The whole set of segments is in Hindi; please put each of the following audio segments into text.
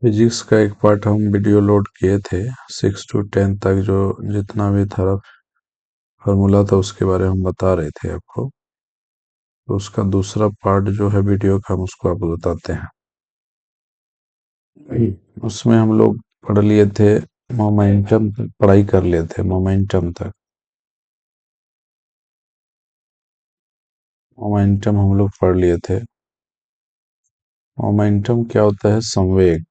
फिजिक्स का एक पार्ट हम वीडियो लोड किए थे 6 to 10 तक, जो जितना भी था फार्मूला था उसके बारे में बता रहे थे आपको। तो उसका दूसरा पार्ट जो है वीडियो का, हम उसको आपको बताते हैं। उसमें हम लोग पढ़ लिए थे मोमेंटम, पढ़ाई कर लिए थे मोमेंटम तक। मोमेंटम हम लोग पढ़ लिए थे। मोमेंटम क्या होता है? संवेग।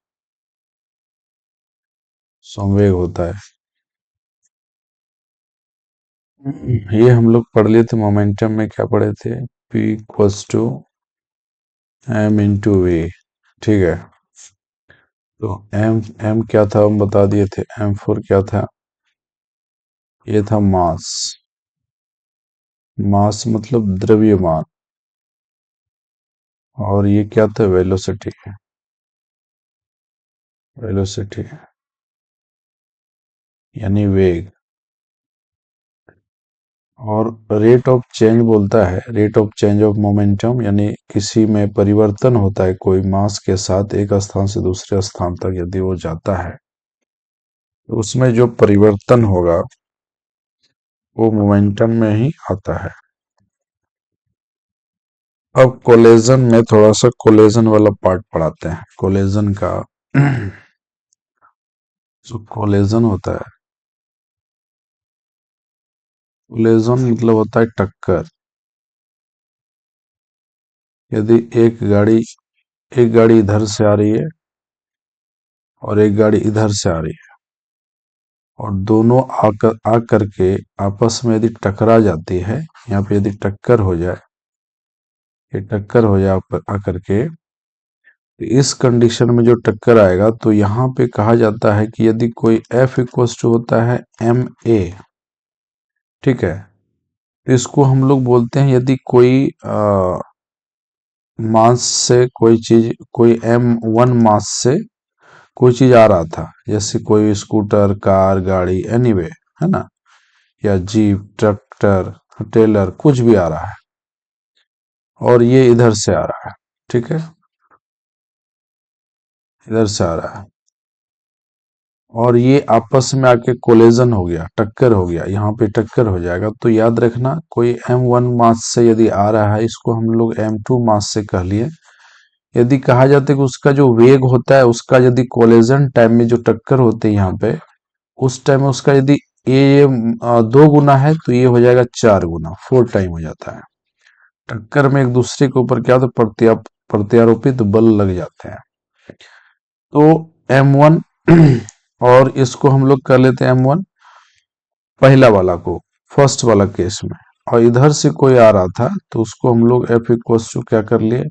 संवेग होता है ये हम लोग पढ़ लिए थे। मोमेंटम में क्या पढ़े थे? P equals to M into V. ठीक है। तो एम एम क्या था हम बता दिए थे। M4 क्या था? ये था मास। मास मतलब द्रव्यमान। और ये क्या था? वेलोसिटी। वेलोसिटी यानी वेग। और रेट ऑफ चेंज बोलता है, rate of change of momentum, यानी किसी में परिवर्तन होता है कोई मास के साथ एक स्थान से दूसरे स्थान तक यदि वो जाता है, तो उसमें जो परिवर्तन होगा वो मोमेंटम में ही आता है। अब कोलेजन में थोड़ा सा कोलेजन वाला पार्ट पढ़ाते हैं। कोलेजन का जो कोलेजन होता है, कोलेजन मतलब होता है टक्कर। यदि एक गाड़ी इधर से आ रही है और एक गाड़ी इधर से आ रही है, और दोनों आकर के आपस में यदि टकरा जाती है, यहाँ पे यदि टक्कर हो जाए, ये टक्कर हो जाए आकर के, तो इस कंडीशन में जो टक्कर आएगा, तो यहाँ पे कहा जाता है कि यदि कोई F इक्वल्स टू होता है ma, ठीक है, तो इसको हम लोग बोलते हैं यदि कोई मास से कोई चीज, कोई M1 मास से कोई चीज आ रहा था, जैसे कोई स्कूटर, कार, गाड़ी, एनीवे, है ना, या जीप, ट्रैक्टर, टेलर, कुछ भी आ रहा है, और ये इधर से आ रहा है, ठीक है, इधर से आ रहा है, और ये आपस में आके कोलेजन हो गया, टक्कर हो गया, यहाँ पे टक्कर हो जाएगा, तो याद रखना कोई M1 मास से यदि आ रहा है, इसको हम लोग M2 मास से कह लिए। यदि कहा जाता है कि उसका जो वेग होता है, उसका यदि कोलेजन टाइम में जो टक्कर होते हैं यहाँ पे, उस टाइम में उसका यदि ये 2 गुना है, तो ये हो जाएगा 4 गुना, 4 टाइम हो जाता है। टक्कर में एक दूसरे के ऊपर क्या, तो प्रत्यारोपित बल लग जाते हैं। तो M1 और इसको हम लोग कर लेते हैं M1 पहला वाला को, फर्स्ट वाला केस में, और इधर से कोई आ रहा था, तो उसको हम लोग F इक्वल्स टू क्या कर लिए?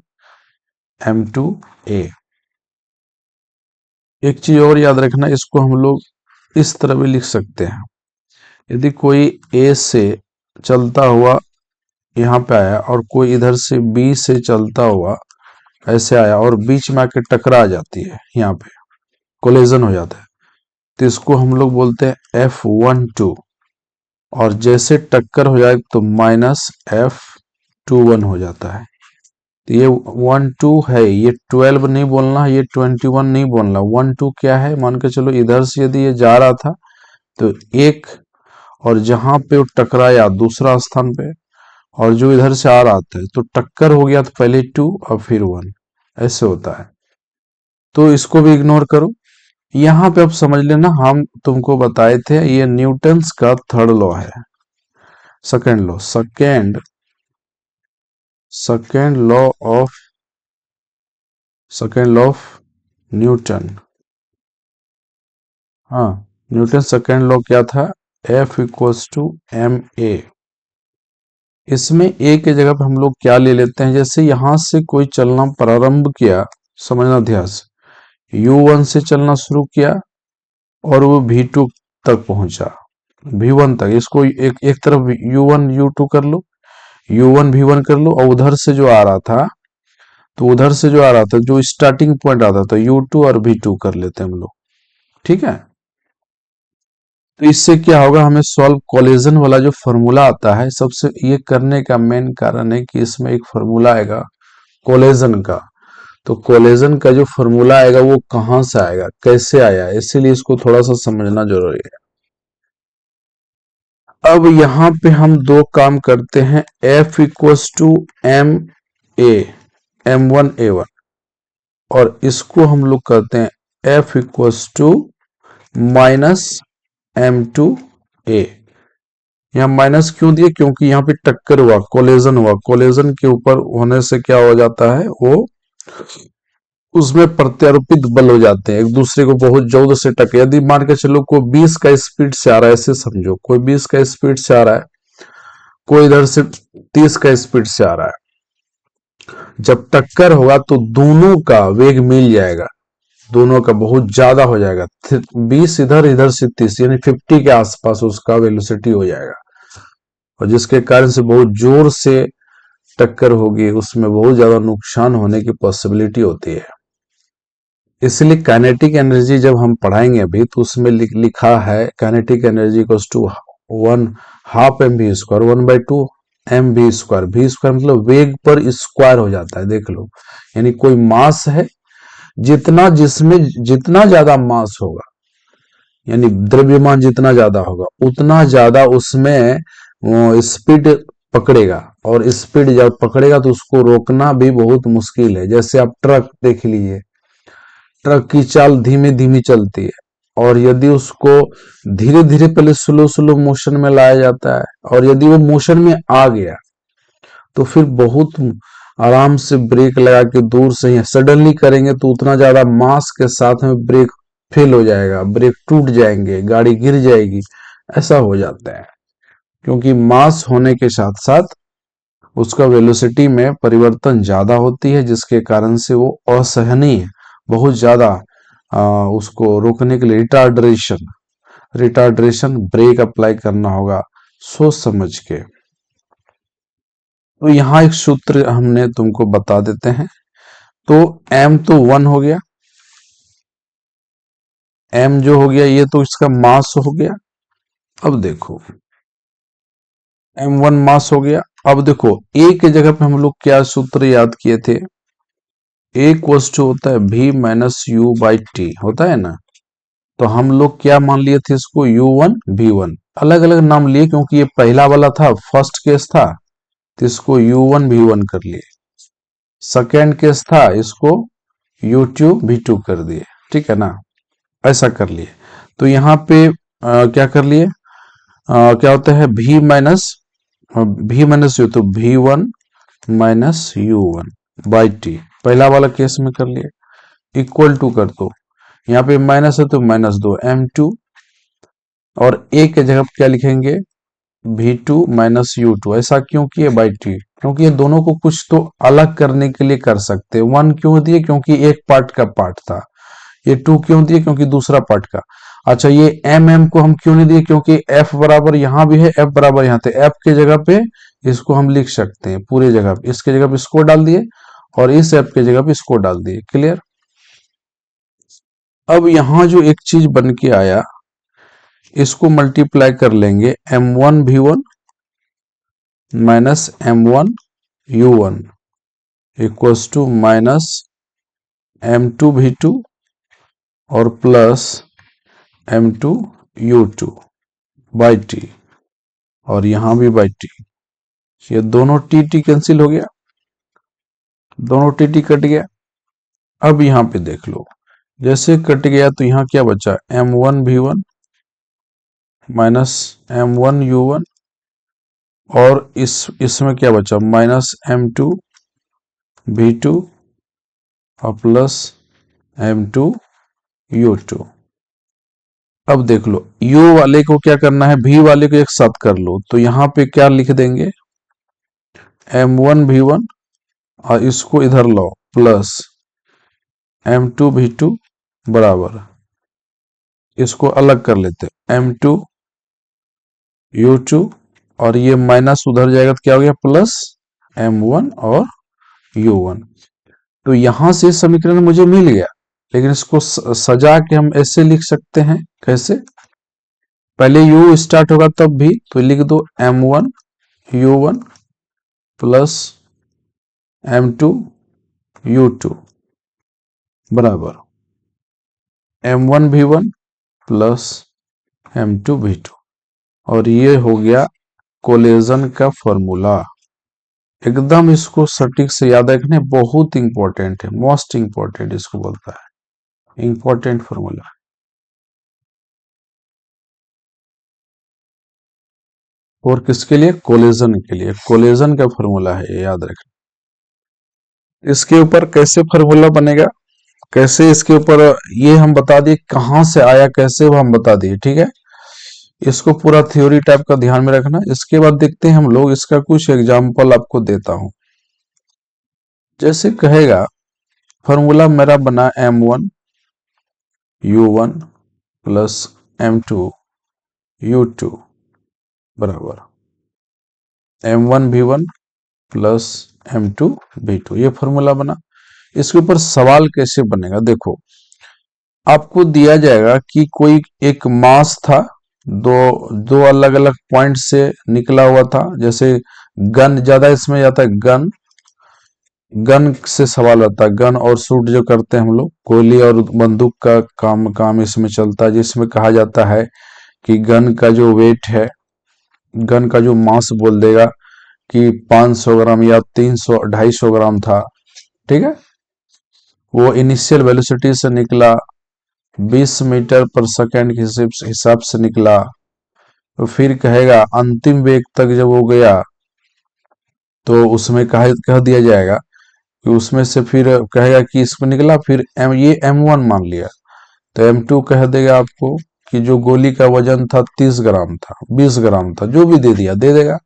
M2A। एक चीज और याद रखना, इसको हम लोग इस तरह भी लिख सकते हैं। यदि कोई A से चलता हुआ यहाँ पे आया, और कोई इधर से B से चलता हुआ ऐसे आया, और बीच में आके टकरा जाती है, यहाँ पे कोलिजन हो जाता है, तो इसको हम लोग बोलते हैं F12। और जैसे टक्कर हो जाए तो -F21 हो जाता है। तो ये 12 है, ये 12 नहीं बोलना, ये 21 नहीं बोलना, 12 क्या है? मान के चलो इधर से यदि ये जा रहा था, तो एक, और जहां पे वो टकराया दूसरा स्थान पे, और जो इधर से आ रहा था, तो टक्कर हो गया, तो पहले 2 और फिर 1, ऐसे होता है। तो इसको भी इग्नोर करो। यहाँ पे अब समझ लेना, हम तुमको बताए थे ये न्यूटन्स का थर्ड लॉ है, second law, second law of second law of Newton. हाँ, न्यूटन सेकेंड लॉ क्या था? F equals to ma। इसमें a के जगह पे हम लोग क्या ले लेते हैं? जैसे यहां से कोई चलना प्रारंभ किया, समझना ध्यान से, U1 से चलना शुरू किया, और वो V2 तक पहुंचा, V1 तक, इसको एक तरफ U1 U2 कर लो, U1 V1 कर लो, और उधर से जो आ रहा था, तो उधर से जो आ रहा था, जो स्टार्टिंग पॉइंट आता था, U2 और V2 कर लेते हैं हम लोग, ठीक है। तो इससे क्या होगा, हमें सॉल्व कोलिजन वाला जो फॉर्मूला आता है, सबसे ये करने का मेन कारण है कि इसमें एक फॉर्मूला आएगा कोलिजन का, तो कोलेजन का जो फॉर्मूला आएगा वो कहां से आएगा, कैसे आया, इसीलिए इसको थोड़ा सा समझना जरूरी है। अब यहां पे हम दो काम करते हैं, F equals to M A M1A1, और इसको हम लोग करते हैं F equals to minus M2A। यहाँ माइनस क्यों दिए, क्योंकि यहाँ पे टक्कर हुआ, कोलेजन हुआ, कोलेजन के ऊपर होने से क्या हो जाता है, वो उसमें प्रत्यारोपित बल हो जाते हैं, एक दूसरे को बहुत जोर से टक्कर। यदि मान के चलो कोई 20 का स्पीड से आ रहा है, ऐसे समझो कोई 20 का स्पीड से आ रहा है, कोई इधर से 30 का स्पीड से आ रहा है, जब टक्कर होगा तो दोनों का वेग मिल जाएगा, दोनों का बहुत ज्यादा हो जाएगा, 20 इधर, इधर से 30, यानी 50 के आसपास उसका वेलोसिटी हो जाएगा, और जिसके कारण से बहुत जोर से टक्कर होगी, उसमें बहुत ज्यादा नुकसान होने की पॉसिबिलिटी होती है। इसलिए काइनेटिक एनर्जी जब हम पढ़ाएंगे अभी, तो उसमें लिखा है kinetic energy equals to 1/2 mv², 1/2 mv², v² मतलब वेग पर स्क्वायर हो जाता है, देख लो, यानी कोई मास है, जितना जिसमें जितना ज्यादा मास होगा, यानी द्रव्यमान जितना ज्यादा होगा, उतना ज्यादा उसमें स्पीड पकड़ेगा, और स्पीड जब पकड़ेगा तो उसको रोकना भी बहुत मुश्किल है। जैसे आप ट्रक देख लीजिए, ट्रक की चाल धीमे धीमे चलती है, और यदि उसको धीरे धीरे पहले स्लो स्लो मोशन में लाया जाता है, और यदि वो मोशन में आ गया तो फिर बहुत आराम से ब्रेक लगा के दूर से ही सडनली करेंगे तो उतना ज्यादा मास के साथ में ब्रेक फेल हो जाएगा, ब्रेक टूट जाएंगे, गाड़ी गिर जाएगी, ऐसा हो जाता है, क्योंकि मास होने के साथ साथ उसका वेलोसिटी में परिवर्तन ज्यादा होती है, जिसके कारण से वो असहनीय, बहुत ज्यादा उसको रोकने के लिए रिटार्डरेशन रिटार्डरेशन ब्रेक अप्लाई करना होगा सोच समझ के। तो यहाँ एक सूत्र हमने तुमको बता देते हैं। तो m तो 1 हो गया, m जो हो गया ये तो इसका मास हो गया। अब देखो m1 मास हो गया। अब देखो a के जगह पे हम लोग क्या सूत्र याद किए थे, a इक्वल्स टू होता है v-u/t, होता है ना। तो हम लोग क्या मान लिए थे इसको, u1 v1, अलग अलग नाम लिए क्योंकि ये पहला वाला था, फर्स्ट केस था, तो इसको u1 v1 कर लिए, सेकेंड केस था, इसको u2 v2 कर दिए, ठीक है ना, ऐसा कर लिए। तो यहाँ पे क्या कर लिए, क्या होता है v माइनस यू, तो v1 minus u1 by T, पहला वाला केस में कर लिए, इक्वल टू कर दो, यहाँ पे माइनस है तो -2 m2, और a के जगह पे क्या लिखेंगे, v2 माइनस u2, ऐसा क्यों किए बाई टी, क्योंकि ये दोनों को कुछ तो अलग करने के लिए कर सकते हैं। 1 क्यों दिए, क्योंकि एक पार्ट का पार्ट था, ये 2 क्यों दिए, क्योंकि दूसरा पार्ट का। अच्छा ये m को हम क्यों नहीं दिए, क्योंकि f बराबर यहाँ भी है, f बराबर यहाँ थे, f के जगह पे इसको हम लिख सकते हैं पूरे जगह पे, इसके जगह पे इसको डाल दिए, और इस f के जगह पे इसको डाल दिए, क्लियर। अब यहाँ जो एक चीज बन के आया, इसको मल्टीप्लाई कर लेंगे, m1 v1 minus m1 u1 equals to minus m2 v2 और plus m2 u2 by T, और यहां भी बाई टी, ये दोनों टी टी कैंसिल हो गया, दोनों टी टी कट गया। अब यहां पे देख लो, जैसे कट गया तो यहां क्या बचा, m1 v1 minus m1 u1, और इसमें क्या बचा, माइनस m2 v2 और प्लस m2 u2। अब देख लो u वाले को क्या करना है, v वाले को एक साथ कर लो, तो यहां पे क्या लिख देंगे, m1 v1, और इसको इधर लो, प्लस m2 v2 बराबर, इसको अलग कर लेते, m2 u2, और ये माइनस उधर जाएगा तो क्या हो गया, प्लस m1 और u1। तो यहां से समीकरण मुझे मिल गया, लेकिन इसको सजा के हम ऐसे लिख सकते हैं, कैसे, पहले u स्टार्ट होगा तब भी, तो लिख दो m1 u1 plus m2 u2 बराबर M1V1 प्लस M2V2, और ये हो गया कोलेजन का फॉर्मूला। एकदम इसको सटीक से याद रखने, बहुत इंपॉर्टेंट है, मोस्ट इंपॉर्टेंट इसको बोलता है, इंपॉर्टेंट फॉर्मूला। और किसके लिए? कोलेजन के लिए, कोलेजन का फॉर्मूला है, ये याद रखना। इसके ऊपर कैसे फॉर्मूला बनेगा, कैसे इसके ऊपर ये हम बता दिए, कहां से आया कैसे वो हम बता दिए, ठीक है। इसको पूरा थ्योरी टाइप का ध्यान में रखना। इसके बाद देखते हैं हम लोग, इसका कुछ एग्जाम्पल आपको देता हूं। जैसे कहेगा फॉर्मूला मेरा बना M1U1 प्लस M2U2 बराबर M1V1 प्लस M2V2, ये फॉर्मूला बना। इसके ऊपर सवाल कैसे बनेगा, देखो आपको दिया जाएगा कि कोई एक मास था, दो दो अलग अलग पॉइंट से निकला हुआ था। जैसे गन, ज्यादा इसमें जाता है गन, गन से सवाल आता है। गन और शूट जो करते हैं हम लोग, गोली और बंदूक का काम इसमें चलता है, जिसमें कहा जाता है कि गन का जो वेट है, गन का जो मास बोल देगा कि 500 ग्राम या 300 250 ग्राम था, ठीक है। वो इनिशियल वेलोसिटी से निकला, 20 मीटर पर सेकंड के हिसाब से निकला। तो फिर कहेगा अंतिम वेग तक जब वो गया, तो उसमें कह दिया जाएगा कि उसमें से फिर कहेगा कि इसको निकला, फिर ये M1 मान लिया, तो M2 कह देगा आपको कि जो गोली का वजन था 30 ग्राम था, 20 ग्राम था, जो भी दे दिया दे देगा।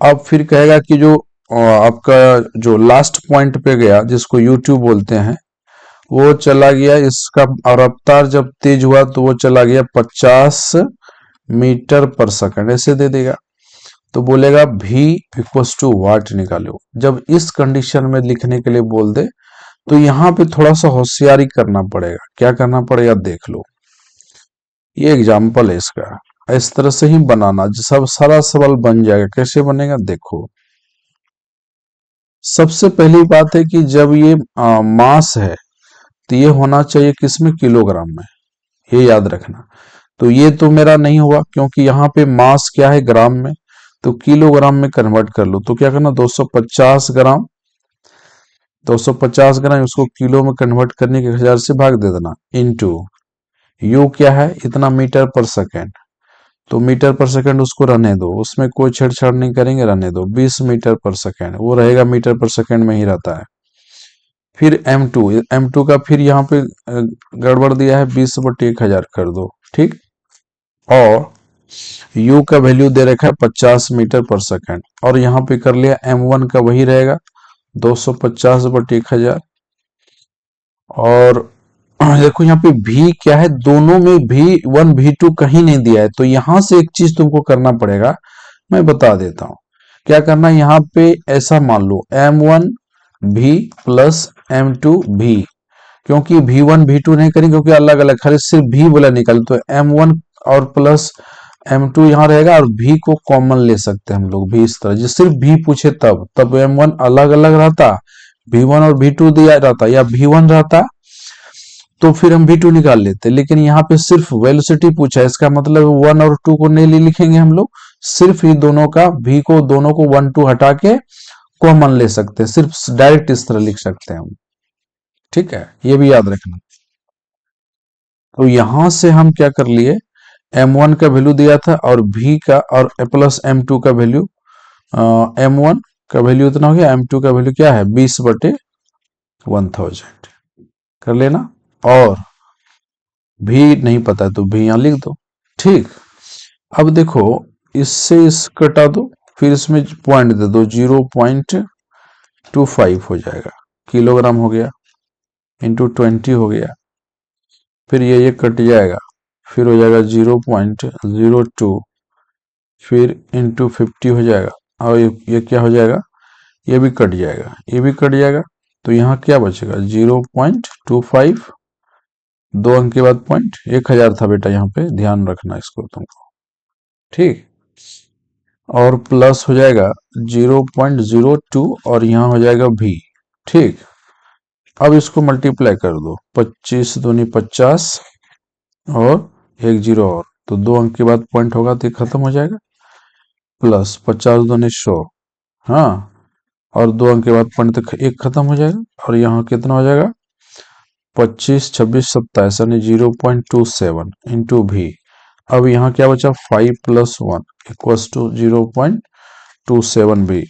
अब फिर कहेगा कि जो आपका जो लास्ट पॉइंट पे गया, जिसको U2 बोलते हैं, वो चला गया, इसका और रफ्तार जब तेज हुआ तो वो चला गया 50 मीटर पर सेकंड, ऐसे दे देगा। तो बोलेगा V इक्वल्स टू वाट निकालो। जब इस कंडीशन में लिखने के लिए बोल दे, तो यहाँ पे थोड़ा सा होशियारी करना पड़ेगा। क्या करना पड़ेगा देख लो, ये एग्जाम्पल है इसका। इस तरह से ही बनाना, सब सारा सवाल बन जाएगा। कैसे बनेगा देखो, सबसे पहली बात है कि जब ये मास है, तो ये होना चाहिए किसमें? किलोग्राम में, ये याद रखना। तो ये तो मेरा नहीं हुआ, क्योंकि यहाँ पे मास क्या है? ग्राम में, तो किलोग्राम में कन्वर्ट कर लो। तो क्या करना, 250 ग्राम, 250 ग्राम उसको किलो में कन्वर्ट करने के 1000 से भाग दे देना, इनटू यू क्या है? इतना मीटर पर सेकेंड। तो मीटर पर सेकंड उसको रहने दो, उसमें कोई छेड़छाड़ नहीं करेंगे, रहने दो। 20 मीटर पर सेकंड वो रहेगा, मीटर पर सेकंड में ही रहता है। फिर M2 का फिर यहाँ पे गड़बड़ दिया है, 20/1000 कर दो, ठीक। और U का वैल्यू दे रखा है 50 मीटर पर सेकंड, और यहाँ पे कर लिया M1 का, वही रहेगा 250/1000। और देखो यहाँ पे V क्या है, दोनों में V1 V2 कहीं नहीं दिया है। तो यहां से एक चीज तुमको करना पड़ेगा, मैं बता देता हूं। क्या करना है, यहाँ पे ऐसा मान लो M1 V plus M2 V, क्योंकि V1 V2 नहीं करेंगे, क्योंकि अलग अलग, खाली सिर्फ V बोला निकल, तो M1 और प्लस M2 यहाँ रहेगा, और V को कॉमन ले सकते हैं हम लोग। V इस तरह, जो सिर्फ V पूछे तब M1 अलग अलग रहता, V1 और V2 दिया रहता, या V1 रहता तो फिर हम V2 निकाल लेते। लेकिन यहाँ पे सिर्फ वेलोसिटी पूछा है, इसका मतलब 1 और 2 को नहीं लिखेंगे हम लोग, सिर्फ ही दोनों का, V को दोनों को 1 2 हटा के कॉमन ले सकते हैं, सिर्फ डायरेक्ट इस तरह लिख सकते हैं हम, ठीक है। ये भी याद रखना। तो यहां से हम क्या कर लिए, M1 का वैल्यू दिया था, और V का और प्लस M2 का वैल्यू, M1 का वैल्यू इतना हो गया, M2 का वैल्यू क्या है? 20/1000 कर लेना। और भी नहीं पता है तो भी यहां लिख दो, ठीक। अब देखो, इससे इस कटा दो, फिर इसमें पॉइंट दे दो, 0.25 हो जाएगा, किलोग्राम हो गया, इंटू 20 हो गया। फिर ये कट जाएगा, फिर हो जाएगा 0.02, फिर इंटू 50 हो जाएगा, और ये क्या हो जाएगा? ये भी कट जाएगा, ये भी कट जाएगा। तो यहाँ क्या बचेगा? 0.25, 2 अंक के बाद पॉइंट, 1000 था बेटा, यहाँ पे ध्यान रखना इसको तुमको, ठीक। और प्लस हो जाएगा 0.02, और यहाँ हो जाएगा V, ठीक। अब इसको मल्टीप्लाई कर दो, 25 दूनी 50 और एक जीरो और, तो 2 अंक के बाद पॉइंट होगा तो ये खत्म हो जाएगा, प्लस 50 दूनी 100, हाँ, और 2 अंक के बाद पॉइंट तो एक खत्म हो जाएगा, और यहाँ कितना हो जाएगा 25 26 27 यानी 0.27 इंटू भी। अब यहाँ क्या बचा 5 + 1 इक्वल्स टू 0.27 भी।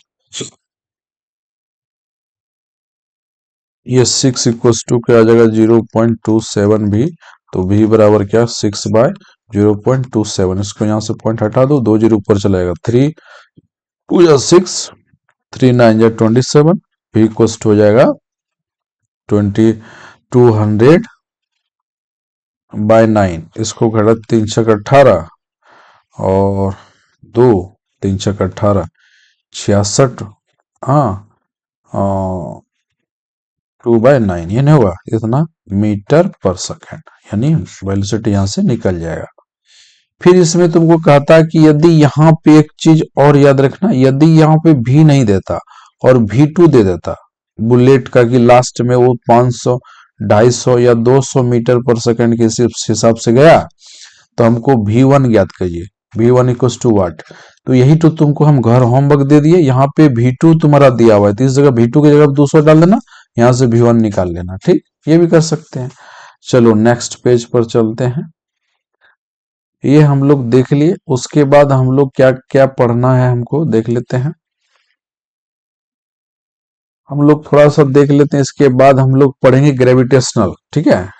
ये 6 इक्वल्स टू क्या आ जाएगा 0.27 भी, तो भी बराबर क्या 6/0.27। इसको यहाँ से पॉइंट हटा दो, 2 जीरो ऊपर चला जाएगा, 3 2 या 6, 3 9 या 27, भी इक्वल्स टू हो जाएगा 2200/9। इसको घटा 3 छक 18 और 2 3 छक 18 66, हाँ, 2/9, ये नहीं हुआ इतना मीटर पर सेकेंड, यानी वेलोसिटी यहां से निकल जाएगा। फिर इसमें तुमको कहता है कि यदि यहाँ पे एक चीज और याद रखना, यदि यहाँ पे भी नहीं देता और V2 दे देता बुलेट का, कि लास्ट में वो 500 250 या 200 मीटर पर सेकंड के हिसाब से गया, तो हमको V1 ज्ञात करिए, V1 इक्वल्स टू वाट। तो यही तो तुमको हम घर होमवर्क दे दिए, यहाँ पे V2 तुम्हारा दिया हुआ है, तो इस जगह V2 की जगह 200 डाल देना, यहाँ से V1 निकाल लेना, ठीक, ये भी कर सकते हैं। चलो नेक्स्ट पेज पर चलते हैं। ये हम लोग देख लिए, उसके बाद हम लोग क्या क्या पढ़ना है हमको देख लेते हैं। हम लोग थोड़ा सा देख लेते हैं, इसके बाद हम लोग पढ़ेंगे ग्रेविटेशनल, ठीक है।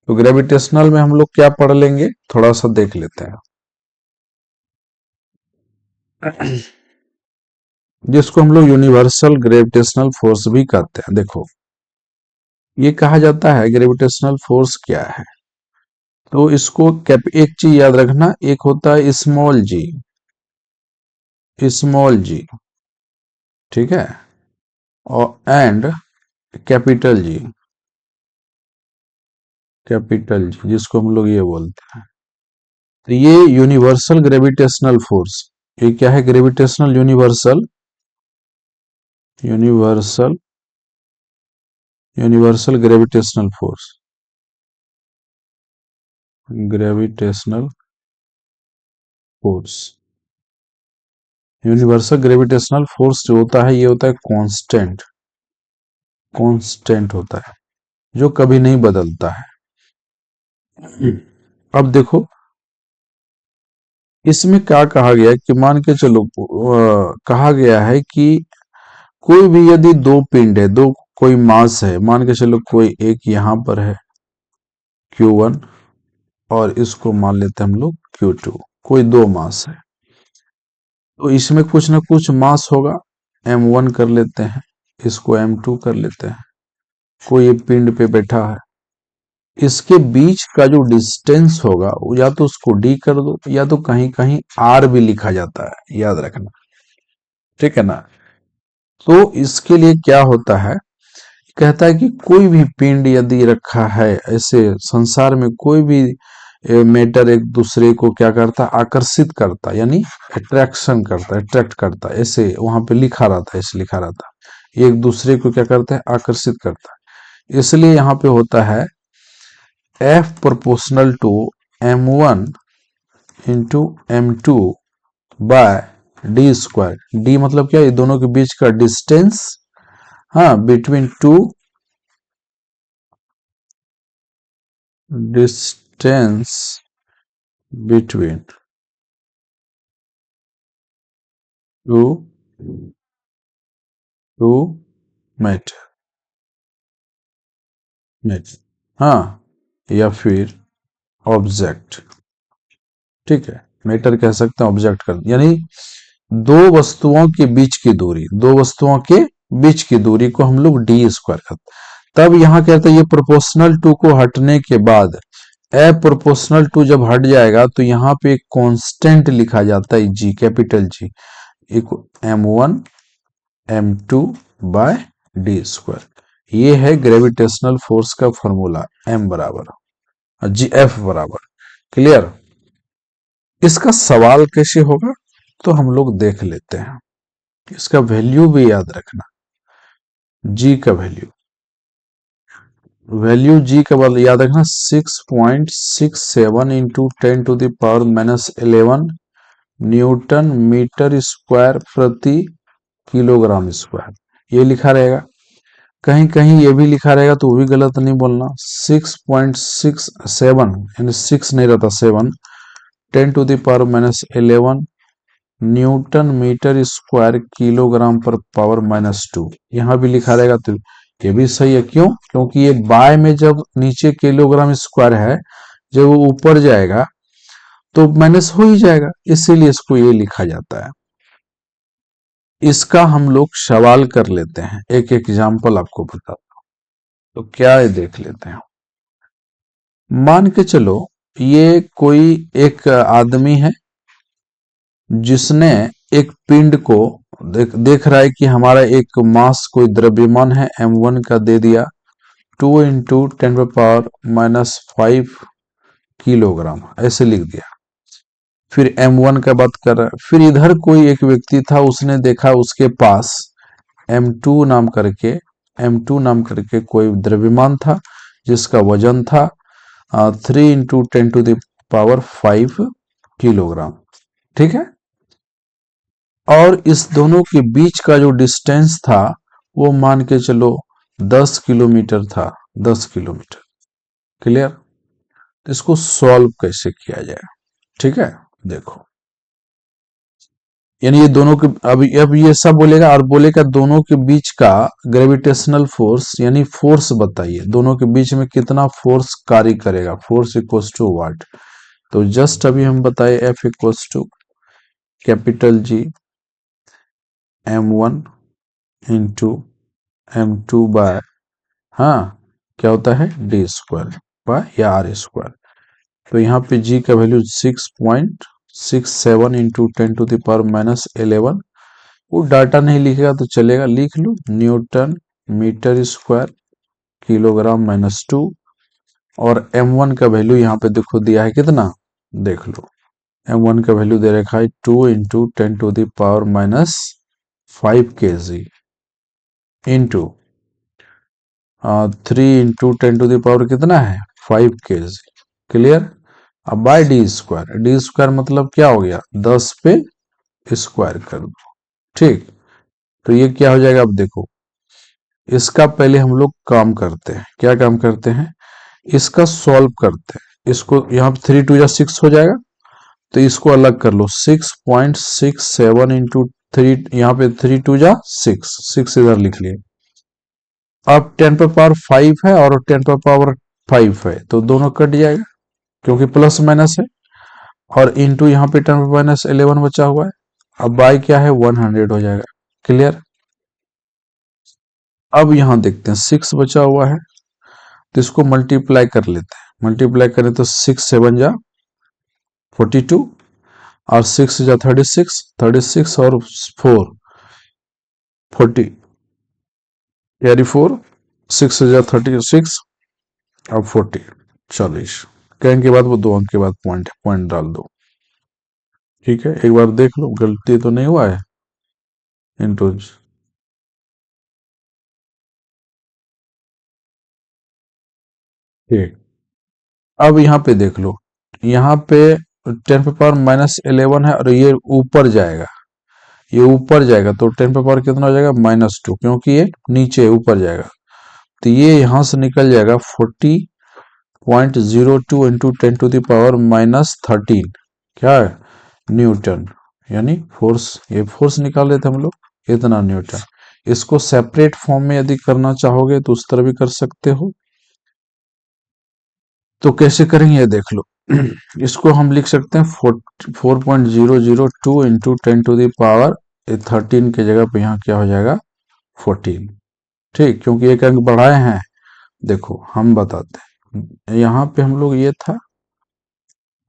तो ग्रेविटेशनल में हम लोग क्या पढ़ लेंगे थोड़ा सा देख लेते हैं, जिसको हम लोग यूनिवर्सल ग्रेविटेशनल फोर्स भी कहते हैं। देखो ये कहा जाता है ग्रेविटेशनल फोर्स क्या है, तो इसको एक चीज याद रखना, एक होता है स्मॉल जी, स्मॉल जी, ठीक है, और and capital G, capital G, जिसको हम लोग ये बोलते हैं। तो ये यूनिवर्सल ग्रेविटेशनल फोर्स, ये क्या है gravitational universal, universal universal gravitational force, gravitational force, universal gravitational force जो होता है ये होता है कांस्टेंट, कांस्टेंट होता है, जो कभी नहीं बदलता है। अब देखो इसमें क्या कहा गया है कि मान के चलो कहा गया है कि कोई भी यदि दो पिंड है, दो कोई मास है, मान के चलो कोई एक यहां पर है Q1 और इसको मान लेते हैं हम लोग Q2, कोई दो मास है, तो इसमें कुछ ना कुछ मास होगा, M1 कर लेते हैं, इसको M2 कर लेते हैं, कोई एक पिंड पे बैठा है, इसके बीच का जो डिस्टेंस होगा वो या तो उसको D कर दो, या तो कहीं कहीं R भी लिखा जाता है, याद रखना, ठीक है ना। तो इसके लिए क्या होता है, कहता है कि कोई भी पिंड यदि रखा है, ऐसे संसार में कोई भी मैटर एक दूसरे को क्या करता है आकर्षित करता, यानी अट्रैक्शन करता है, अट्रैक्ट करता है, ऐसे वहां पे लिखा रहता है, ऐसे लिखा रहता है, एक दूसरे को क्या करता है आकर्षित करता है। इसलिए यहाँ पे होता है F proportional to M1 into M2 by D²। D मतलब क्या, ये दोनों के बीच का डिस्टेंस, हाँ, between two, distance between two two matter, हाँ, या फिर ऑब्जेक्ट, ठीक है, मैटर कह सकते हैं, ऑब्जेक्ट कर, यानी दो वस्तुओं के बीच की दूरी, दो वस्तुओं के बीच की दूरी को हम लोग D² करते। तब यहाँ कहते हैं ये प्रोपोर्शनल टू को हटने के बाद ए प्रोपोर्शनल टू जब हट जाएगा तो यहाँ पे एक कांस्टेंट लिखा जाता है G, capital G, M1 M2 by D²। ये है ग्रेविटेशनल फोर्स का फॉर्मूला, M बराबर GF बराबर, क्लियर। इसका सवाल कैसे होगा तो हम लोग देख लेते हैं, इसका वैल्यू भी याद रखना, G का वैल्यू वैल्यू जी का बदल याद रखना 6.67 इंटू 10⁻⁻11 न्यूटन मीटर स्क्वायर प्रति किलोग्राम स्क्वायर ये लिखा रहेगा। कहीं कहीं ये भी लिखा रहेगा तो वो भी गलत नहीं बोलना। 6.67 यानी 6 नहीं रहता 7 10⁻⁻11 न्यूटन मीटर स्क्वायर किलोग्राम पर पावर -2 यहाँ भी लिखा रहेगा तो ये भी सही है। क्यों? क्योंकि ये बाय में जब नीचे किलोग्राम स्क्वायर है जब वो ऊपर जाएगा तो माइनस हो ही जाएगा, इसीलिए इसको ये लिखा जाता है। इसका हम लोग सवाल कर लेते हैं, एक एग्जाम्पल आपको बताता हूं। तो क्या है देख लेते हैं। मान के चलो ये कोई एक आदमी है जिसने एक पिंड को देख रहा है कि हमारा एक मास कोई द्रव्यमान है m1 का दे दिया 2 × 10⁻⁻5 किलोग्राम ऐसे लिख दिया। फिर m1 का बात कर रहा है। फिर इधर कोई एक व्यक्ति था उसने देखा उसके पास m2 नाम करके कोई द्रव्यमान था जिसका वजन था 3 × 10⁻5 किलोग्राम। ठीक है। और इस दोनों के बीच का जो डिस्टेंस था वो मान के चलो 10 किलोमीटर था। 10 किलोमीटर। क्लियर? इसको सॉल्व कैसे किया जाए? ठीक है, देखो। यानी ये दोनों के अब ये सब बोलेगा और बोलेगा दोनों के बीच का ग्रेविटेशनल फोर्स यानी फोर्स बताइए दोनों के बीच में कितना फोर्स कार्य करेगा। Force equals to what? तो जस्ट अभी हम बताए F equals to capital G m1 into m2 by हाँ क्या होता है d स्क्वायर बाय या r स्क्वायर। तो यहाँ पे G का वैल्यू 6.67 इंटू 10⁻⁻11 वो डाटा नहीं लिखेगा तो चलेगा, लिख लो न्यूटन मीटर स्क्वायर किलोग्राम -2 और m1 का वैल्यू यहाँ पे देखो दिया है कितना, देख लो m1 का वैल्यू दे रखा है 2 इंटू 10⁻⁻5 kg इंटू 3 इंटू 10⁻⁻ कितना है 5 kg। क्लियर? अब बाय डी स्क्वायर मतलब क्या हो गया 10 पे स्क्वायर कर दो। ठीक, तो ये क्या हो जाएगा अब देखो इसका पहले हम लोग काम करते हैं। क्या काम करते हैं? इसका सॉल्व करते हैं। इसको यहाँ पे 3 2 6 हो जाएगा तो इसको अलग कर लो 6.67 इंटू 3 यहाँ पे 3 2 6 इधर लिख लिए। अब 10⁻5 है और 10⁻5 है तो दोनों कट जाएगा क्योंकि प्लस माइनस है और इंटू यहाँ पे 10⁻11 बचा हुआ है। अब बाय क्या है 100 हो जाएगा। क्लियर? अब यहाँ देखते हैं 6 बचा हुआ है तो इसको मल्टीप्लाई कर लेते हैं। मल्टीप्लाई करें तो 6 7 जा 42 और 6 जा 36 और 4 40 कैरी 4 6 जा 36 और 40 40 कहने के बाद वो 2 अंक के बाद पॉइंट डाल दो। ठीक है, एक बार देख लो गलती तो नहीं हुआ है इंटू। ठीक, अब यहाँ पे देख लो यहाँ पे 10⁻⁻11 है और ये ऊपर जाएगा तो 10 कितना हो जाएगा -2 क्योंकि ये नीचे ऊपर जाएगा तो ये यहां से निकल जाएगा 40.02 इंटू 10⁻⁻13 क्या है न्यूटन। यानी फोर्स, ये फोर्स निकाल लेते हम लोग इतना न्यूटन। इसको सेपरेट फॉर्म में यदि करना चाहोगे तो उस तरह भी कर सकते हो। तो कैसे करेंगे ये देख लो इसको हम लिख सकते हैं 4.002 इंटू 10⁻13 की जगह पे यहाँ क्या हो जाएगा 14। ठीक, क्योंकि एक अंक बढ़ाए हैं। देखो हम बताते हैं यहाँ पे हम लोग ये था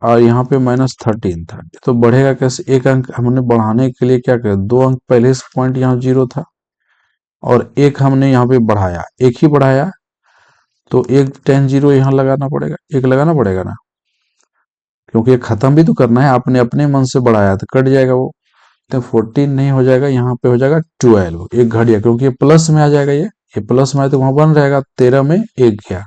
और यहाँ पे -13 था तो बढ़ेगा कैसे। एक अंक हमने बढ़ाने के लिए क्या किया 2 अंक पहले से पॉइंट यहाँ 0 था और एक हमने यहाँ पे बढ़ाया, एक ही बढ़ाया तो एक 10 0 यहाँ लगाना पड़ेगा, एक लगाना पड़ेगा ना क्योंकि ये खत्म भी तो करना है। आपने अपने मन से बढ़ाया तो कट जाएगा वो। तो 14 नहीं हो जाएगा, यहाँ पे हो जाएगा 12 एक घड़िया क्योंकि ये प्लस में आ जाएगा ये ये प्लस में है तो वहां 1 रहेगा, 13 में 1 गया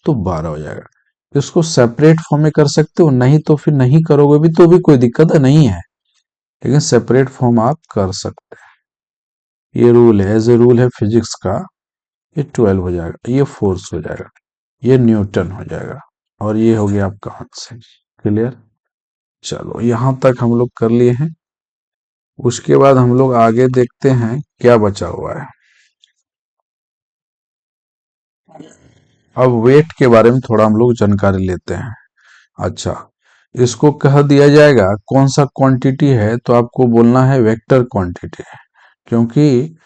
तो 12 हो जाएगा। इसको सेपरेट फॉर्म में कर सकते हो, नहीं तो फिर नहीं करोगे भी तो भी कोई दिक्कत नहीं है, लेकिन सेपरेट फॉर्म आप कर सकते हैं। ये रूल है, एज ए रूल है फिजिक्स का। ये 12 हो जाएगा, ये फोर्स हो जाएगा, ये न्यूटन हो जाएगा, और ये हो गया आपका आंसर। क्लियर? चलो यहां तक हम लोग कर लिए हैं। उसके बाद हम लोग आगे देखते हैं क्या बचा हुआ है। अब वेट के बारे में थोड़ा हम लोग जानकारी लेते हैं। अच्छा, इसको कह दिया जाएगा कौन सा क्वांटिटी है, तो आपको बोलना है वेक्टर क्वांटिटी है, क्योंकि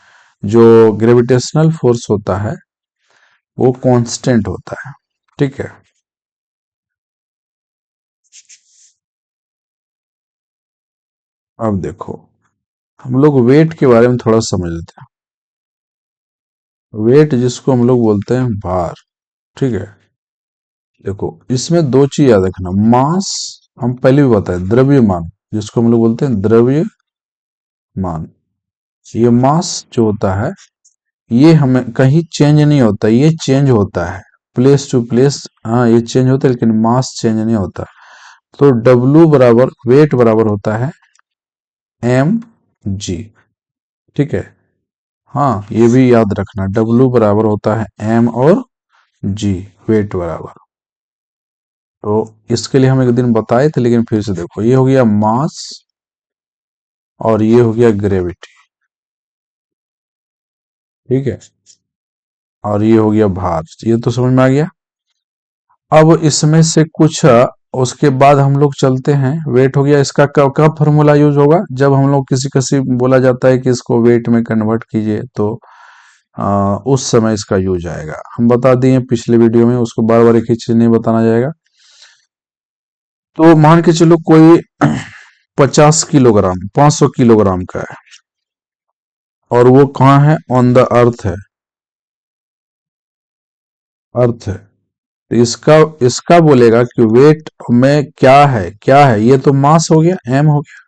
जो ग्रेविटेशनल फोर्स होता है वो कांस्टेंट होता है। ठीक है, अब देखो हम लोग वेट के बारे में थोड़ा समझ लेते हैं। वेट जिसको हम लोग बोलते हैं भार। ठीक है, देखो इसमें दो चीज याद रखना, मास, हम पहले भी बताए द्रव्यमान, जिसको हम लोग बोलते हैं द्रव्यमान। ये मास जो होता है ये हमें कहीं चेंज नहीं होता, ये चेंज होता है प्लेस टू प्लेस। हाँ ये चेंज होता है, लेकिन मास चेंज नहीं होता। तो W बराबर वेट बराबर होता है mg। ठीक है, हाँ ये भी याद रखना, W बराबर होता है m और g, वेट बराबर। तो इसके लिए हम एक दिन बताए थे, लेकिन फिर से देखो, ये हो गया मास और ये हो गया ग्रेविटी। ठीक है, और ये हो गया भार। ये तो समझ में आ गया। अब इसमें से कुछ उसके बाद हम लोग चलते हैं। वेट हो गया, इसका कब कब फॉर्मूला यूज होगा, जब हम लोग किसी किसी बोला जाता है कि इसको वेट में कन्वर्ट कीजिए, तो उस समय इसका यूज आएगा। हम बता दिए पिछले वीडियो में, उसको बार बार एक ही चीज नहीं बताना जाएगा। तो मान के चलो कोई 50 किलोग्राम 500 किलोग्राम का है, और वो कहाँ है, ऑन द अर्थ है, अर्थ है। तो इसका इसका बोलेगा कि वेट में क्या है, ये तो मास हो गया, एम हो गया।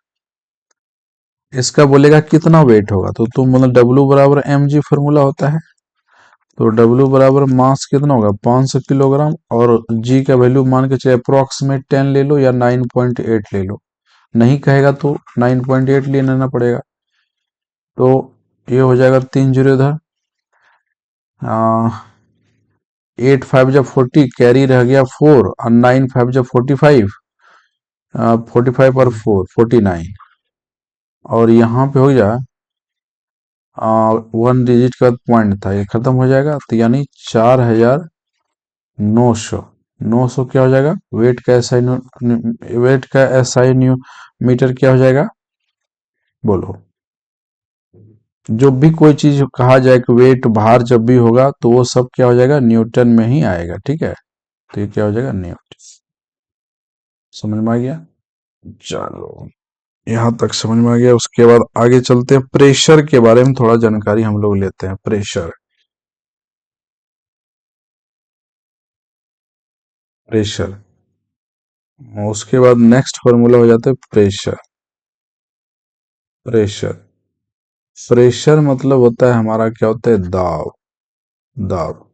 इसका बोलेगा कितना वेट होगा, तो तुम मतलब W बराबर mg फॉर्मूला होता है। तो W बराबर मास कितना होगा, 500 किलोग्राम, और g का वैल्यू मान के चलिए अप्रोक्सीमेट 10 ले लो या 9.8 ले लो, नहीं कहेगा तो 9.8 ले लेना पड़ेगा। तो ये हो जाएगा 3 जीरो इधर, 8 5 जा 40, कैरी रह गया 4, और 9 5 जा 45, 45 और 4 49, और यहाँ पे हो जाए 1 डिजिट का पॉइंट था, ये खत्म हो जाएगा, तो यानी 4900। 900 क्या हो जाएगा, वेट का एसआई न्यू मीटर क्या हो जाएगा, बोलो। जब भी कोई चीज कहा जाए कि वेट भार जब भी होगा, तो वो सब क्या हो जाएगा, न्यूटन में ही आएगा। ठीक है, तो ये क्या हो जाएगा, न्यूटन। समझ में आ गया? चलो यहां तक समझ में आ गया। उसके बाद आगे चलते हैं, प्रेशर के बारे में थोड़ा जानकारी हम लोग लेते हैं। प्रेशर, प्रेशर, उसके बाद नेक्स्ट फॉर्मूला हो जाता है प्रेशर। प्रेशर, प्रेशर मतलब होता है हमारा, क्या होता है, दाब। दाब,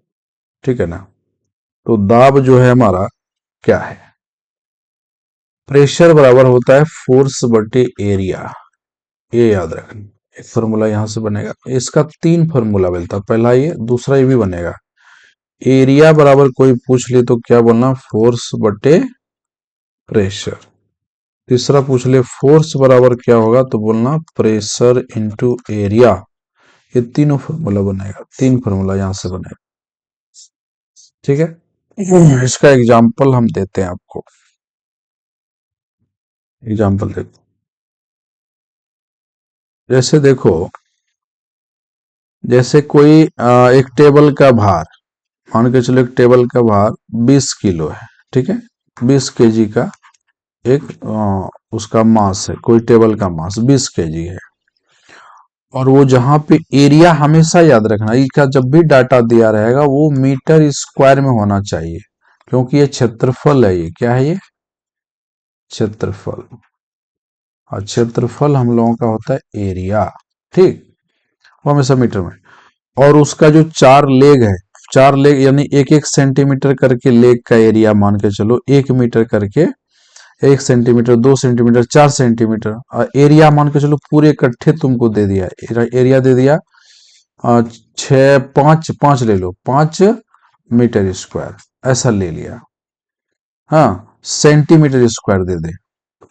ठीक है ना। तो दाब जो है हमारा क्या है, प्रेशर बराबर होता है फोर्स बटे एरिया। ये याद रखना, एक फॉर्मूला यहां से बनेगा। इसका 3 फॉर्मूला मिलता है, पहला ये, दूसरा ये भी बनेगा। एरिया बराबर कोई पूछ ले तो क्या बोलना, फोर्स बटे प्रेशर। तीसरा पूछ ले फोर्स बराबर क्या होगा, तो बोलना प्रेशर इंटू एरिया। ये तीनों फॉर्मूला बनेगा, 3 फॉर्मूला यहां से बनेगा। ठीक है, इसका एग्जाम्पल हम देते हैं आपको। एग्जाम्पल देखो, जैसे देखो, जैसे कोई एक टेबल का भार, मान के चलो एक टेबल का भार 20 किलो है। ठीक है, 20 केजी का एक उसका मास है, कोई टेबल का मास 20 केजी है। और वो जहां पे एरिया, हमेशा याद रखना, इसका जब भी डाटा दिया रहेगा वो मीटर स्क्वायर में होना चाहिए, क्योंकि ये क्षेत्रफल है। ये क्या है, ये क्षेत्रफल, और क्षेत्रफल हम लोगों का होता है एरिया। ठीक, वो हमेशा मीटर में। और उसका जो 4 लेग है, 4 लेग यानी 1-1 सेंटीमीटर करके लेग का एरिया मान के चलो, 1 मीटर करके, 1 सेंटीमीटर, 2 सेंटीमीटर, 4 सेंटीमीटर, और एरिया मान के चलो पूरे इकट्ठे तुमको दे दिया, एरिया दे दिया 5 ले लो, 5 मीटर स्क्वायर, ऐसा ले लिया। हाँ, सेंटीमीटर स्क्वायर दे दे,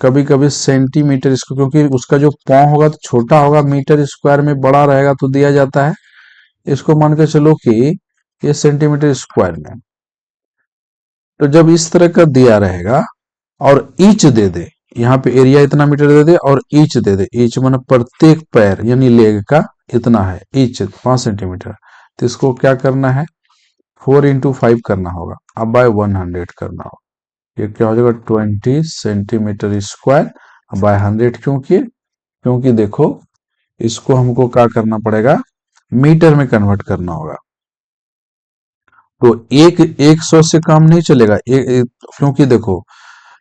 कभी कभी सेंटीमीटर स्क्वायर, क्योंकि उसका जो पाँव होगा तो छोटा होगा, मीटर स्क्वायर में बड़ा रहेगा तो दिया जाता है। इसको मान के चलो कि ये सेंटीमीटर स्क्वायर में, तो जब इस तरह का दिया रहेगा और ईच दे दे, यहाँ पे एरिया इतना मीटर दे दे और ईच दे दे, ईच माने प्रत्येक पैर यानी लेग का इतना है, ईच 5 सेंटीमीटर, तो इसको क्या करना है, 4 × 5 करना होगा, अब बाय 100 करना होगा। ये क्या हो जाएगा, 20 सेंटीमीटर स्क्वायर बाय 100, क्योंकि देखो इसको हमको क्या करना पड़ेगा, मीटर में कन्वर्ट करना होगा। तो 100 से कम नहीं चलेगा, क्योंकि देखो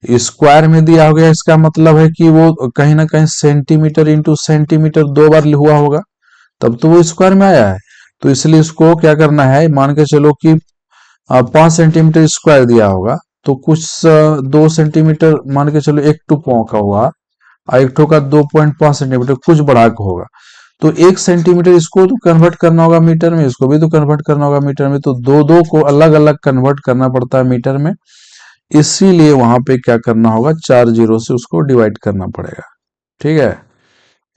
स्क्वायर में दिया हो गया, इसका मतलब है कि वो कहीं ना कहीं सेंटीमीटर इंटू सेंटीमीटर 2 बार हुआ होगा, तब तो वो स्क्वायर में आया है। तो इसलिए इसको क्या करना है, मान के चलो कि 5 सेंटीमीटर स्क्वायर दिया होगा, तो कुछ 2 सेंटीमीटर मान के चलो, एक टू पाँव का हुआ, और एक ठो का 2.5 सेंटीमीटर, कुछ बढ़ा के होगा, तो 1 सेंटीमीटर इसको तो कन्वर्ट करना होगा मीटर में, इसको भी तो कन्वर्ट करना होगा मीटर में, तो दो दो को अलग अलग कन्वर्ट करना पड़ता है मीटर में, इसीलिए वहां पे क्या करना होगा, 4 जीरो से उसको डिवाइड करना पड़ेगा। ठीक है,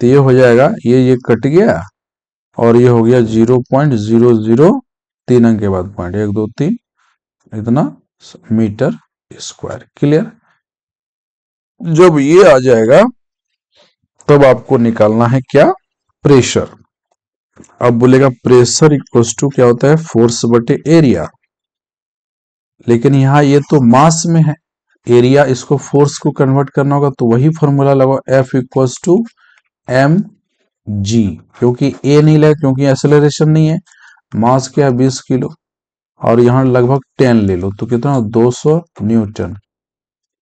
तो ये हो जाएगा, ये कट गया, और ये हो गया 0.00, 3 अंक के बाद पॉइंट, 1 2 3, इतना मीटर स्क्वायर। क्लियर? जब ये आ जाएगा तब आपको निकालना है क्या, प्रेशर। अब बोलेगा प्रेशर इक्वल्स टू क्या होता है, फोर्स बटे एरिया, लेकिन यहां ये तो मास में है, एरिया, इसको फोर्स को कन्वर्ट करना होगा, तो वही फॉर्मूला लगाओ, F equals to M G, क्योंकि ए नहीं लगा, क्योंकि एक्सेलरेशन नहीं है, मास क्या है 20 किलो, और यहाँ लगभग 10 ले लो, तो कितना 200 न्यूटन, तो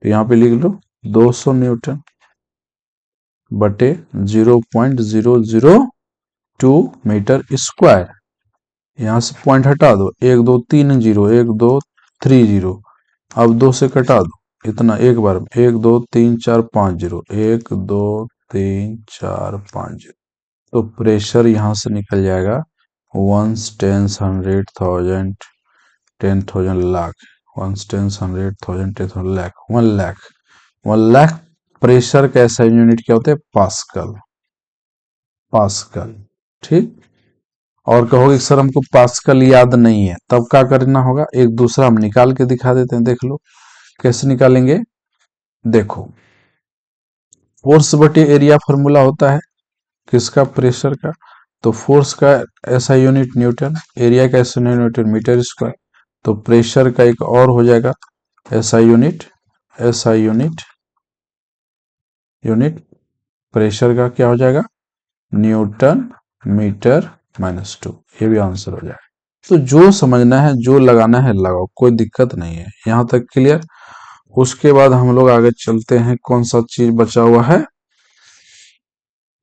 यहाँ पे लिख लो 200 न्यूटन बटे 0.002 मीटर स्क्वायर। यहाँ से पॉइंट हटा दो, 1 2 3 0, 1 2 3 0, अब 2 से कटा दो, इतना एक बार में, 1 2 3 4 5 0, 1 2 3 4 5 0, तो प्रेशर यहां से निकल जाएगा 1 10 100 1000 10,000 लाख, 1 10 100 1000 10,000 लाख, 1 लाख, 1 लाख। प्रेशर का ऐसा यूनिट क्या होता है, पास्कल, पास्कल। ठीक, और कहोगे सर हमको पास्कल याद नहीं है, तब क्या करना होगा, एक दूसरा हम निकाल के दिखा देते हैं, देख लो कैसे निकालेंगे। देखो, फोर्स बटे एरिया फॉर्मूला होता है किसका, प्रेशर का, तो फोर्स का ऐसा यूनिट न्यूटन, एरिया का ऐसा न्यूटन मीटर स्क्वायर, तो प्रेशर का एक और हो जाएगा ऐसा यूनिट, ऐसा यूनिट, यूनिट प्रेशर का क्या हो जाएगा, न्यूटन मीटर -2, ये भी आंसर हो जाएगा। तो जो समझना है, जो लगाना है लगाओ, कोई दिक्कत नहीं है, यहां तक क्लियर। उसके बाद हम लोग आगे चलते हैं, कौन सा चीज बचा हुआ है,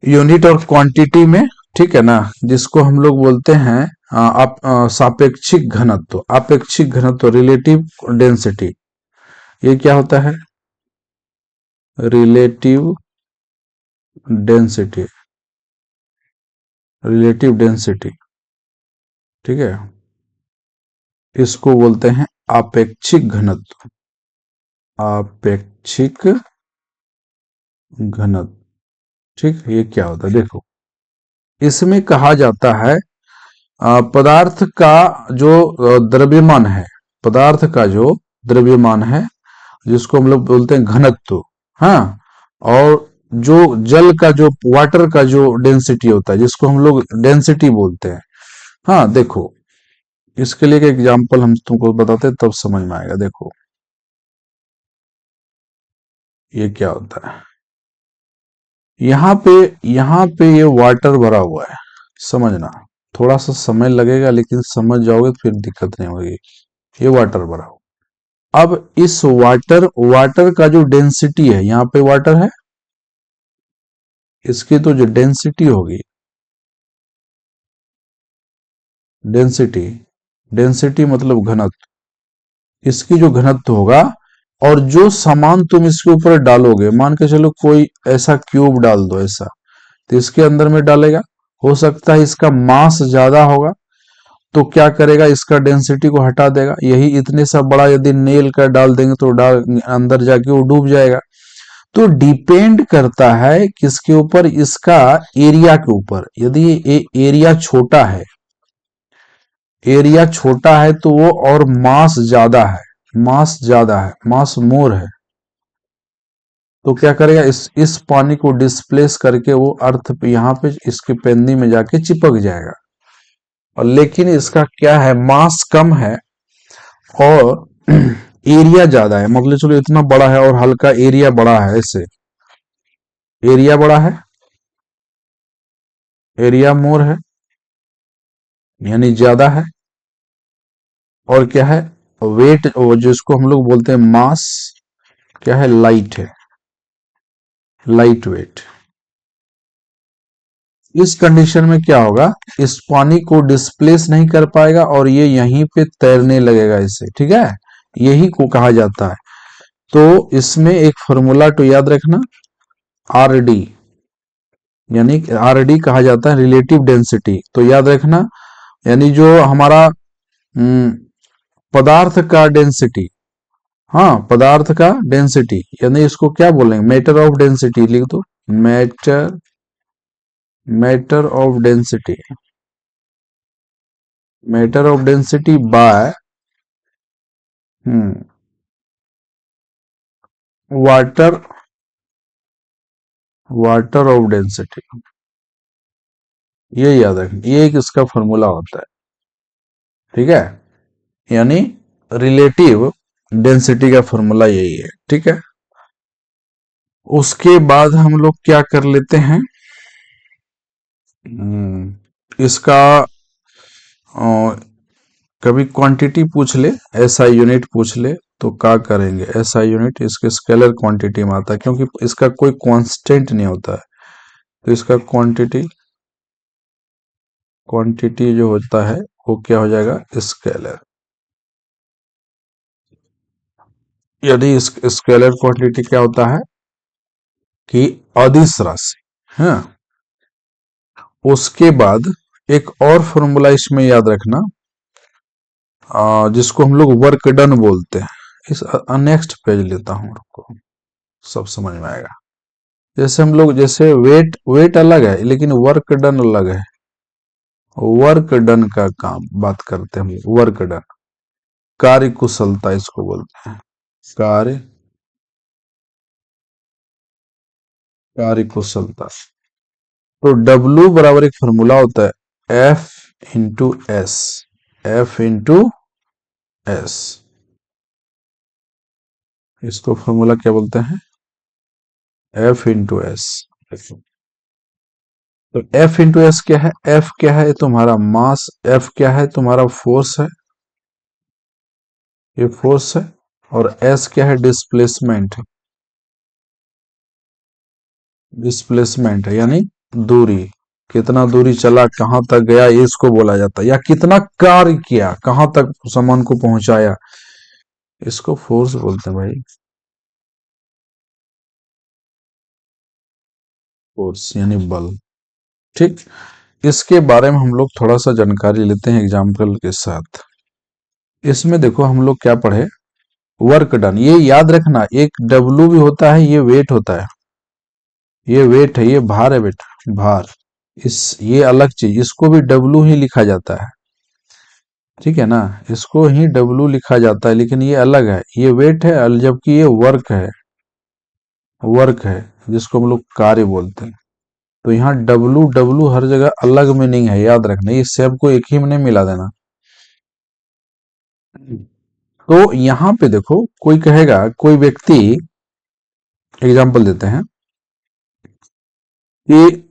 यूनिट और क्वांटिटी में, ठीक है ना, जिसको हम लोग बोलते हैं आप सापेक्षिक घनत्व, आपेक्षिक घनत्व, रिलेटिव डेंसिटी, ये क्या होता है, रिलेटिव डेंसिटी, रिलेटिव डेंसिटी, ठीक है, इसको बोलते हैं आपेक्षिक घनत्व, आपेक्षिक घनत्व। ठीक, ये क्या होता है, देखो इसमें कहा जाता है पदार्थ का जो द्रव्यमान है, पदार्थ का जो द्रव्यमान है, जिसको हम लोग बोलते हैं घनत्व, हाँ, और जो जल का जो वाटर का जो डेंसिटी होता है, जिसको हम लोग डेंसिटी बोलते हैं। हाँ देखो, इसके लिए एक एग्जांपल हम तुमको बताते हैं, तब समझ में आएगा। देखो ये क्या होता है, यहाँ पे, यहाँ पे ये वाटर भरा हुआ है, समझना, थोड़ा सा समय लगेगा, लेकिन समझ जाओगे तो फिर दिक्कत नहीं होगी। ये वाटर भरा हुआ, अब इस वाटर, वाटर का जो डेंसिटी है, यहाँ पे वाटर है, इसकी तो जो डेंसिटी होगी, डेंसिटी, डेंसिटी मतलब घनत्व, इसकी जो घनत्व होगा, और जो सामान तुम इसके ऊपर डालोगे, मान के चलो कोई ऐसा क्यूब डाल दो ऐसा, तो इसके अंदर में डालेगा, हो सकता है इसका मास ज्यादा होगा, तो क्या करेगा, इसका डेंसिटी को हटा देगा। यही इतने सा बड़ा यदि नेल का डाल देंगे तो डाल अंदर जाके वो डूब जाएगा। तो डिपेंड करता है किसके ऊपर, इसका एरिया के ऊपर। यदि एरिया छोटा है, एरिया छोटा है तो वो, और मास ज्यादा है, मास ज्यादा है, मास मोर है, तो क्या करेगा, इस पानी को डिस्प्लेस करके वो अर्थ पे, यहाँ पे इसके पेंदी में जाके चिपक जाएगा। और लेकिन इसका क्या है, मास कम है और एरिया ज्यादा है, मतलब चलो इतना बड़ा है और हल्का एरिया बड़ा है, ऐसे एरिया बड़ा है, एरिया मोर है, यानी ज्यादा है। और क्या है, वेट, जिसको हम लोग बोलते हैं मास, क्या है, लाइट है, लाइट वेट। इस कंडीशन में क्या होगा, इस पानी को डिस्प्लेस नहीं कर पाएगा और ये यहीं पे तैरने लगेगा इसे, ठीक है, यही को कहा जाता है। तो इसमें एक फॉर्मूला तो याद रखना, आर डी, यानी आर डी कहा जाता है रिलेटिव डेंसिटी, तो याद रखना, यानी जो हमारा पदार्थ का डेंसिटी, हाँ पदार्थ का डेंसिटी, यानी इसको क्या बोलेंगे, मैटर ऑफ डेंसिटी लिख दो, matter, matter of density, matter of density by water, water of density, ये याद रखना, ये एक इसका फॉर्मूला होता है, ठीक है, यानी रिलेटिव डेंसिटी का फॉर्मूला यही है, ठीक है। उसके बाद हम लोग क्या कर लेते हैं, इसका कभी क्वांटिटी पूछ ले, एसआई यूनिट पूछ ले, तो क्या करेंगे, एसआई यूनिट इसके स्केलर क्वांटिटी में आता है, क्योंकि इसका कोई कांस्टेंट नहीं होता है, तो इसका क्वांटिटी, क्वांटिटी जो होता है वो क्या हो जाएगा, स्केलर। यदि इस स्केलर क्वांटिटी क्या होता है कि अदिश राशि, हाँ। उसके बाद एक और फॉर्मूला इसमें याद रखना, जिसको हम लोग वर्क डन बोलते हैं। इस नेक्स्ट पेज लेता हूं, आपको सब समझ में आएगा। जैसे हम लोग, जैसे वेट, वेट अलग है लेकिन वर्क डन अलग है। वर्क डन का काम बात करते हैं हम लोग, वर्क डन, कार्य कुशलता इसको बोलते हैं, कार्य, कार्य कुशलता। तो W बराबर एक फॉर्मूला होता है, F into S, F into S, इसको फॉर्मूला क्या बोलते हैं, F इंटू एस। तो F इंटू एस क्या है, F क्या है, तुम्हारा मास, F क्या है, तुम्हारा फोर्स है, ये फोर्स है, और S क्या है, डिस्प्लेसमेंट है, डिस्प्लेसमेंट है, यानी दूरी, कितना दूरी चला, कहां तक गया, ये इसको बोला जाता है, या कितना कार्य किया, कहां तक सामान को पहुंचाया, इसको फोर्स बोलते हैं भाई, फोर्स यानी बल, ठीक। इसके बारे में हम लोग थोड़ा सा जानकारी लेते हैं एग्जाम्पल के साथ। इसमें देखो हम लोग क्या पढ़े, वर्क डन, ये याद रखना, एक डब्लू भी होता है, ये वेट होता है, ये वेट है, ये भार है बेटा, भार, इस, ये अलग चीज, इसको भी डब्लू ही लिखा जाता है, ठीक है ना, इसको ही डब्लू लिखा जाता है, लेकिन ये अलग है, ये वेट है, जबकि ये वर्क है, वर्क है, जिसको हम लोग कार्य बोलते हैं। तो यहाँ डब्लू, डब्लू हर जगह अलग मीनिंग है, याद रखना, ये सबको एक ही में नहीं मिला देना। तो यहाँ पे देखो, कोई कहेगा, कोई व्यक्ति, एग्जाम्पल देते हैं कि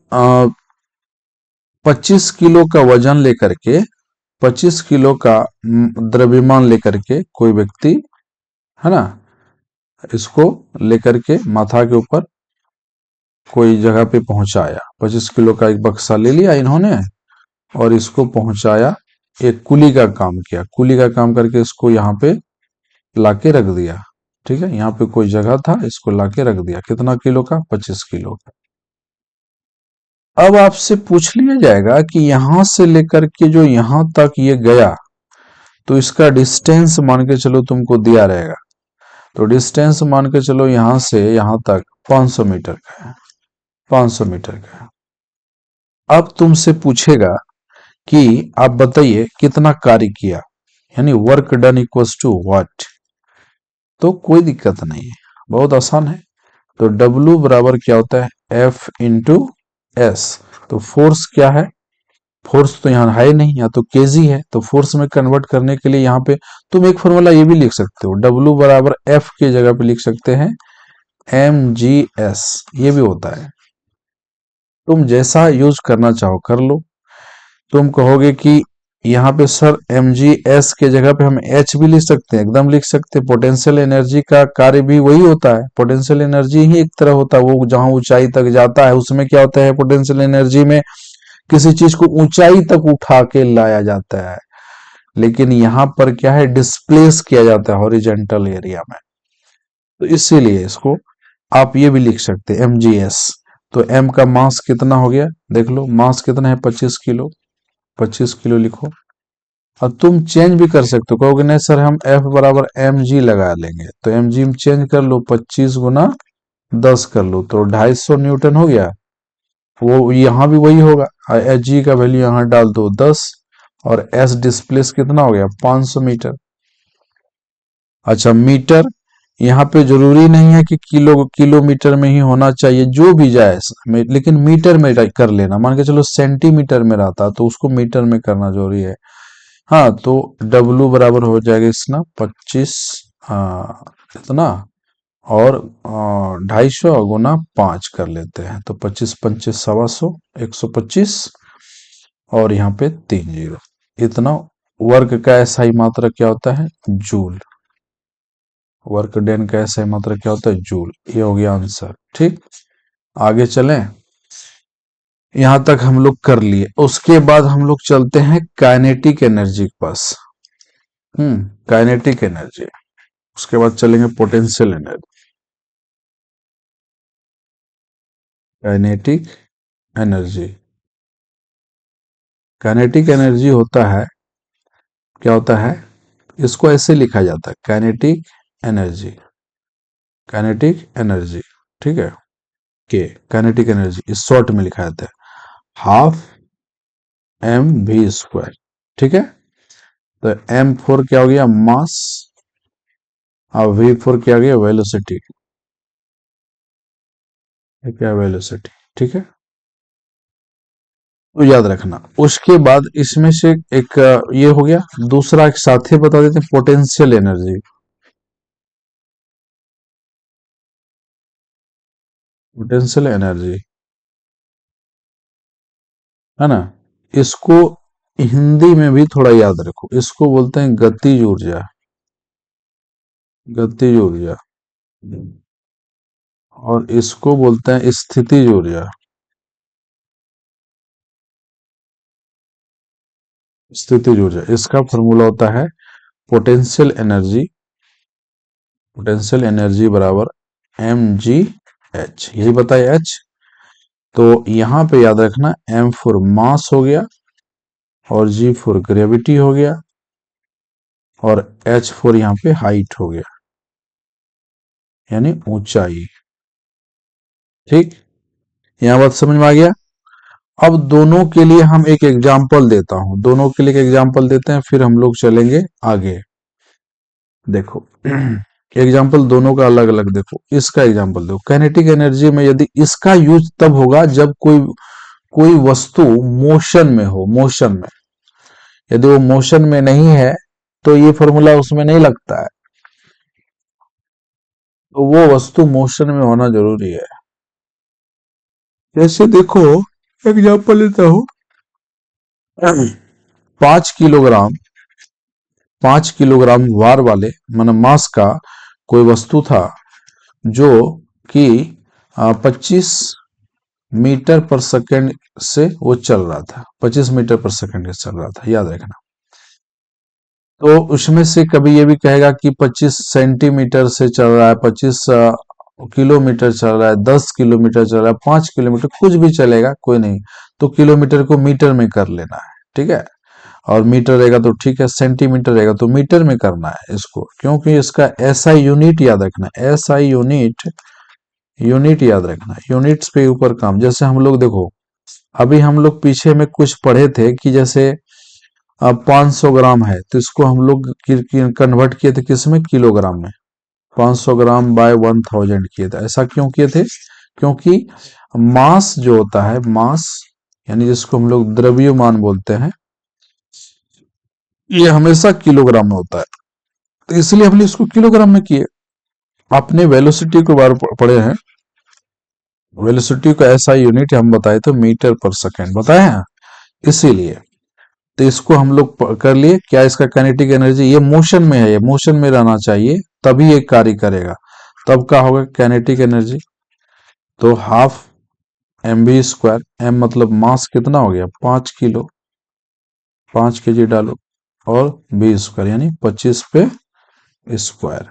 25 किलो का वजन लेकर के, 25 किलो का द्रव्यमान लेकर के कोई व्यक्ति, है ना, इसको लेकर के माथा के ऊपर कोई जगह पे पहुंचाया, 25 किलो का एक बक्सा ले लिया इन्होंने और इसको पहुंचाया एक कुली का काम किया, कुली का काम करके इसको यहाँ पे लाके रख दिया। ठीक है, यहाँ पे कोई जगह था, इसको लाके रख दिया। कितना किलो का? 25 किलो का। अब आपसे पूछ लिया जाएगा कि यहां से लेकर के जो यहां तक ये गया, तो इसका डिस्टेंस मान के चलो तुमको दिया रहेगा। तो डिस्टेंस मान के चलो यहां से यहां तक 500 मीटर का है, 500 मीटर का है। अब तुमसे पूछेगा कि आप बताइए कितना कार्य किया, यानी work done equals to what. तो कोई दिक्कत नहीं है, बहुत आसान है। तो W बराबर क्या होता है? F into S. तो फोर्स क्या है? फोर्स तो यहाँ है नहीं, यहाँ तो केजी है। तो फोर्स में कन्वर्ट करने के लिए यहाँ पे तुम एक फॉर्मूला ये भी लिख सकते हो, W बराबर F की जगह पे लिख सकते हैं mgs, ये भी होता है। तुम जैसा यूज करना चाहो कर लो। तुम कहोगे कि यहाँ पे सर mgs के जगह पे हम h भी लिख सकते हैं, एकदम लिख सकते हैं। पोटेंशियल एनर्जी का कार्य भी वही होता है, पोटेंशियल एनर्जी ही एक तरह होता है। वो जहां ऊंचाई तक जाता है उसमें क्या होता है? पोटेंशियल एनर्जी में किसी चीज को ऊंचाई तक उठा के लाया जाता है, लेकिन यहाँ पर क्या है? डिस्प्लेस किया जाता है हॉरिजेंटल एरिया में। तो इसीलिए इसको आप ये भी लिख सकते हैं mgs। तो m का मास कितना हो गया? देख लो मास कितना है? 25 किलो। 25 किलो लिखो। और तुम चेंज भी कर सकते हो, कहोगे नहीं सर हम F बराबर mg लगा लेंगे, तो mg में चेंज कर लो, 25 गुना 10 कर लो, तो 250 न्यूटन हो गया। वो यहाँ भी वही होगा, एच जी का वैल्यू यहाँ डाल दो 10, और एस डिस्प्लेस कितना हो गया? 500 मीटर। अच्छा मीटर, यहाँ पे जरूरी नहीं है कि किलोमीटर में ही होना चाहिए, जो भी जाए लेकिन मीटर में कर लेना। मान के चलो सेंटीमीटर में रहता तो उसको मीटर में करना जरूरी है। हाँ, तो W बराबर हो जाएगा इसना 25 इतना, और 250 गुना 5 कर लेते हैं, तो 25 25 125, 125, और यहाँ पे 3 जीरो। इतना वर्क का एसआई मात्रा क्या होता है? जूल। वर्क डन का एसआई मात्रा क्या होता है? जूल। ये हो गया आंसर। ठीक, आगे चलें। यहां तक हम लोग कर लिए, उसके बाद हम लोग चलते हैं काइनेटिक एनर्जी के पास। काइनेटिक एनर्जी, उसके बाद चलेंगे potential energy. Kinetic energy, kinetic energy होता है, क्या होता है? इसको ऐसे लिखा जाता है, काइनेटिक एनर्जी, काइनेटिक एनर्जी। ठीक है, के काइनेटिक एनर्जी इस शॉर्ट में लिखा जाता है हाफ एम वी स्क्वायर। ठीक है, तो m4 क्या हो गया? मास, और v4 क्या हो गया? वेलोसिटी। क्या वेलोसिटी? ठीक है, तो याद रखना। उसके बाद इसमें से एक ये हो गया, दूसरा एक साथ ही बता देते हैं, पोटेंशियल एनर्जी। पोटेंशियल एनर्जी है ना, इसको हिंदी में भी थोड़ा याद रखो, इसको बोलते हैं गतिज ऊर्जा, गतिज ऊर्जा। और इसको बोलते हैं स्थितिज ऊर्जा, स्थितिज ऊर्जा। इसका फॉर्मूला होता है पोटेंशियल एनर्जी, पोटेंशियल एनर्जी बराबर mgh, यही बताया h। तो यहां पे याद रखना m4 मास हो गया, और g4 ग्रेविटी हो गया, और h4 यहाँ पे हाइट हो गया, यानी ऊंचाई। ठीक, यहां बात समझ में आ गया। अब दोनों के लिए हम एक एग्जाम्पल देता हूं, दोनों के लिए एक एग्जाम्पल देते हैं, फिर हम लोग चलेंगे आगे। देखो एग्जाम्पल दोनों का अलग अलग देखो। इसका एग्जाम्पल देखो, काइनेटिक एनर्जी में यदि इसका यूज तब होगा जब कोई कोई वस्तु मोशन में हो, मोशन में। यदि वो मोशन में नहीं है तो ये फॉर्मूला उसमें नहीं लगता है, तो वो वस्तु मोशन में होना जरूरी है। जैसे देखो एग्जाम्पल लेता हूं, 5 किलोग्राम, 5 किलोग्राम वार वाले मतलब मास का कोई वस्तु था, जो कि 25 मीटर पर सेकंड से वो चल रहा था, 25 मीटर पर सेकंड से चल रहा था, याद रखना। तो उसमें से कभी ये भी कहेगा कि 25 सेंटीमीटर से चल रहा है, 25 किलोमीटर चल रहा है, 10 किलोमीटर चल रहा है, 5 किलोमीटर, कुछ भी चलेगा, कोई नहीं। तो किलोमीटर को मीटर में कर लेना है, ठीक है। और मीटर रहेगा तो ठीक है, सेंटीमीटर रहेगा तो मीटर में करना है इसको, क्योंकि इसका एसआई यूनिट याद रखना है, एसआई यूनिट, यूनिट याद रखना है, यूनिट्स पे ऊपर काम। जैसे हम लोग देखो, अभी हम लोग पीछे में कुछ पढ़े थे कि जैसे अब 500 ग्राम है तो इसको हम लोग कन्वर्ट किए थे किस में, किलोग्राम में। 500 ग्राम बाय 1000 किए थे। ऐसा क्यों किए थे? क्योंकि मास जो होता है, मास यानी जिसको हम लोग द्रव्यमान बोलते हैं, ये हमेशा किलोग्राम में होता है, तो इसलिए हमने इसको किलोग्राम में किए। आपने वेलोसिटी को बार पढ़े हैं, वेलोसिटी का ऐसा यूनिट हम बताए तो मीटर पर सेकेंड बताए हैं, इसीलिए। तो इसको हम लोग कर लिए क्या, इसका काइनेटिक एनर्जी, ये मोशन में है, ये मोशन में रहना चाहिए तभी ये कार्य करेगा, तब का होगा काइनेटिक एनर्जी। तो half M B square, M मतलब मास कितना हो गया, 5 किलो, 5 केजी डालो, और बी स्क्वायर यानी 25 पे स्क्वायर,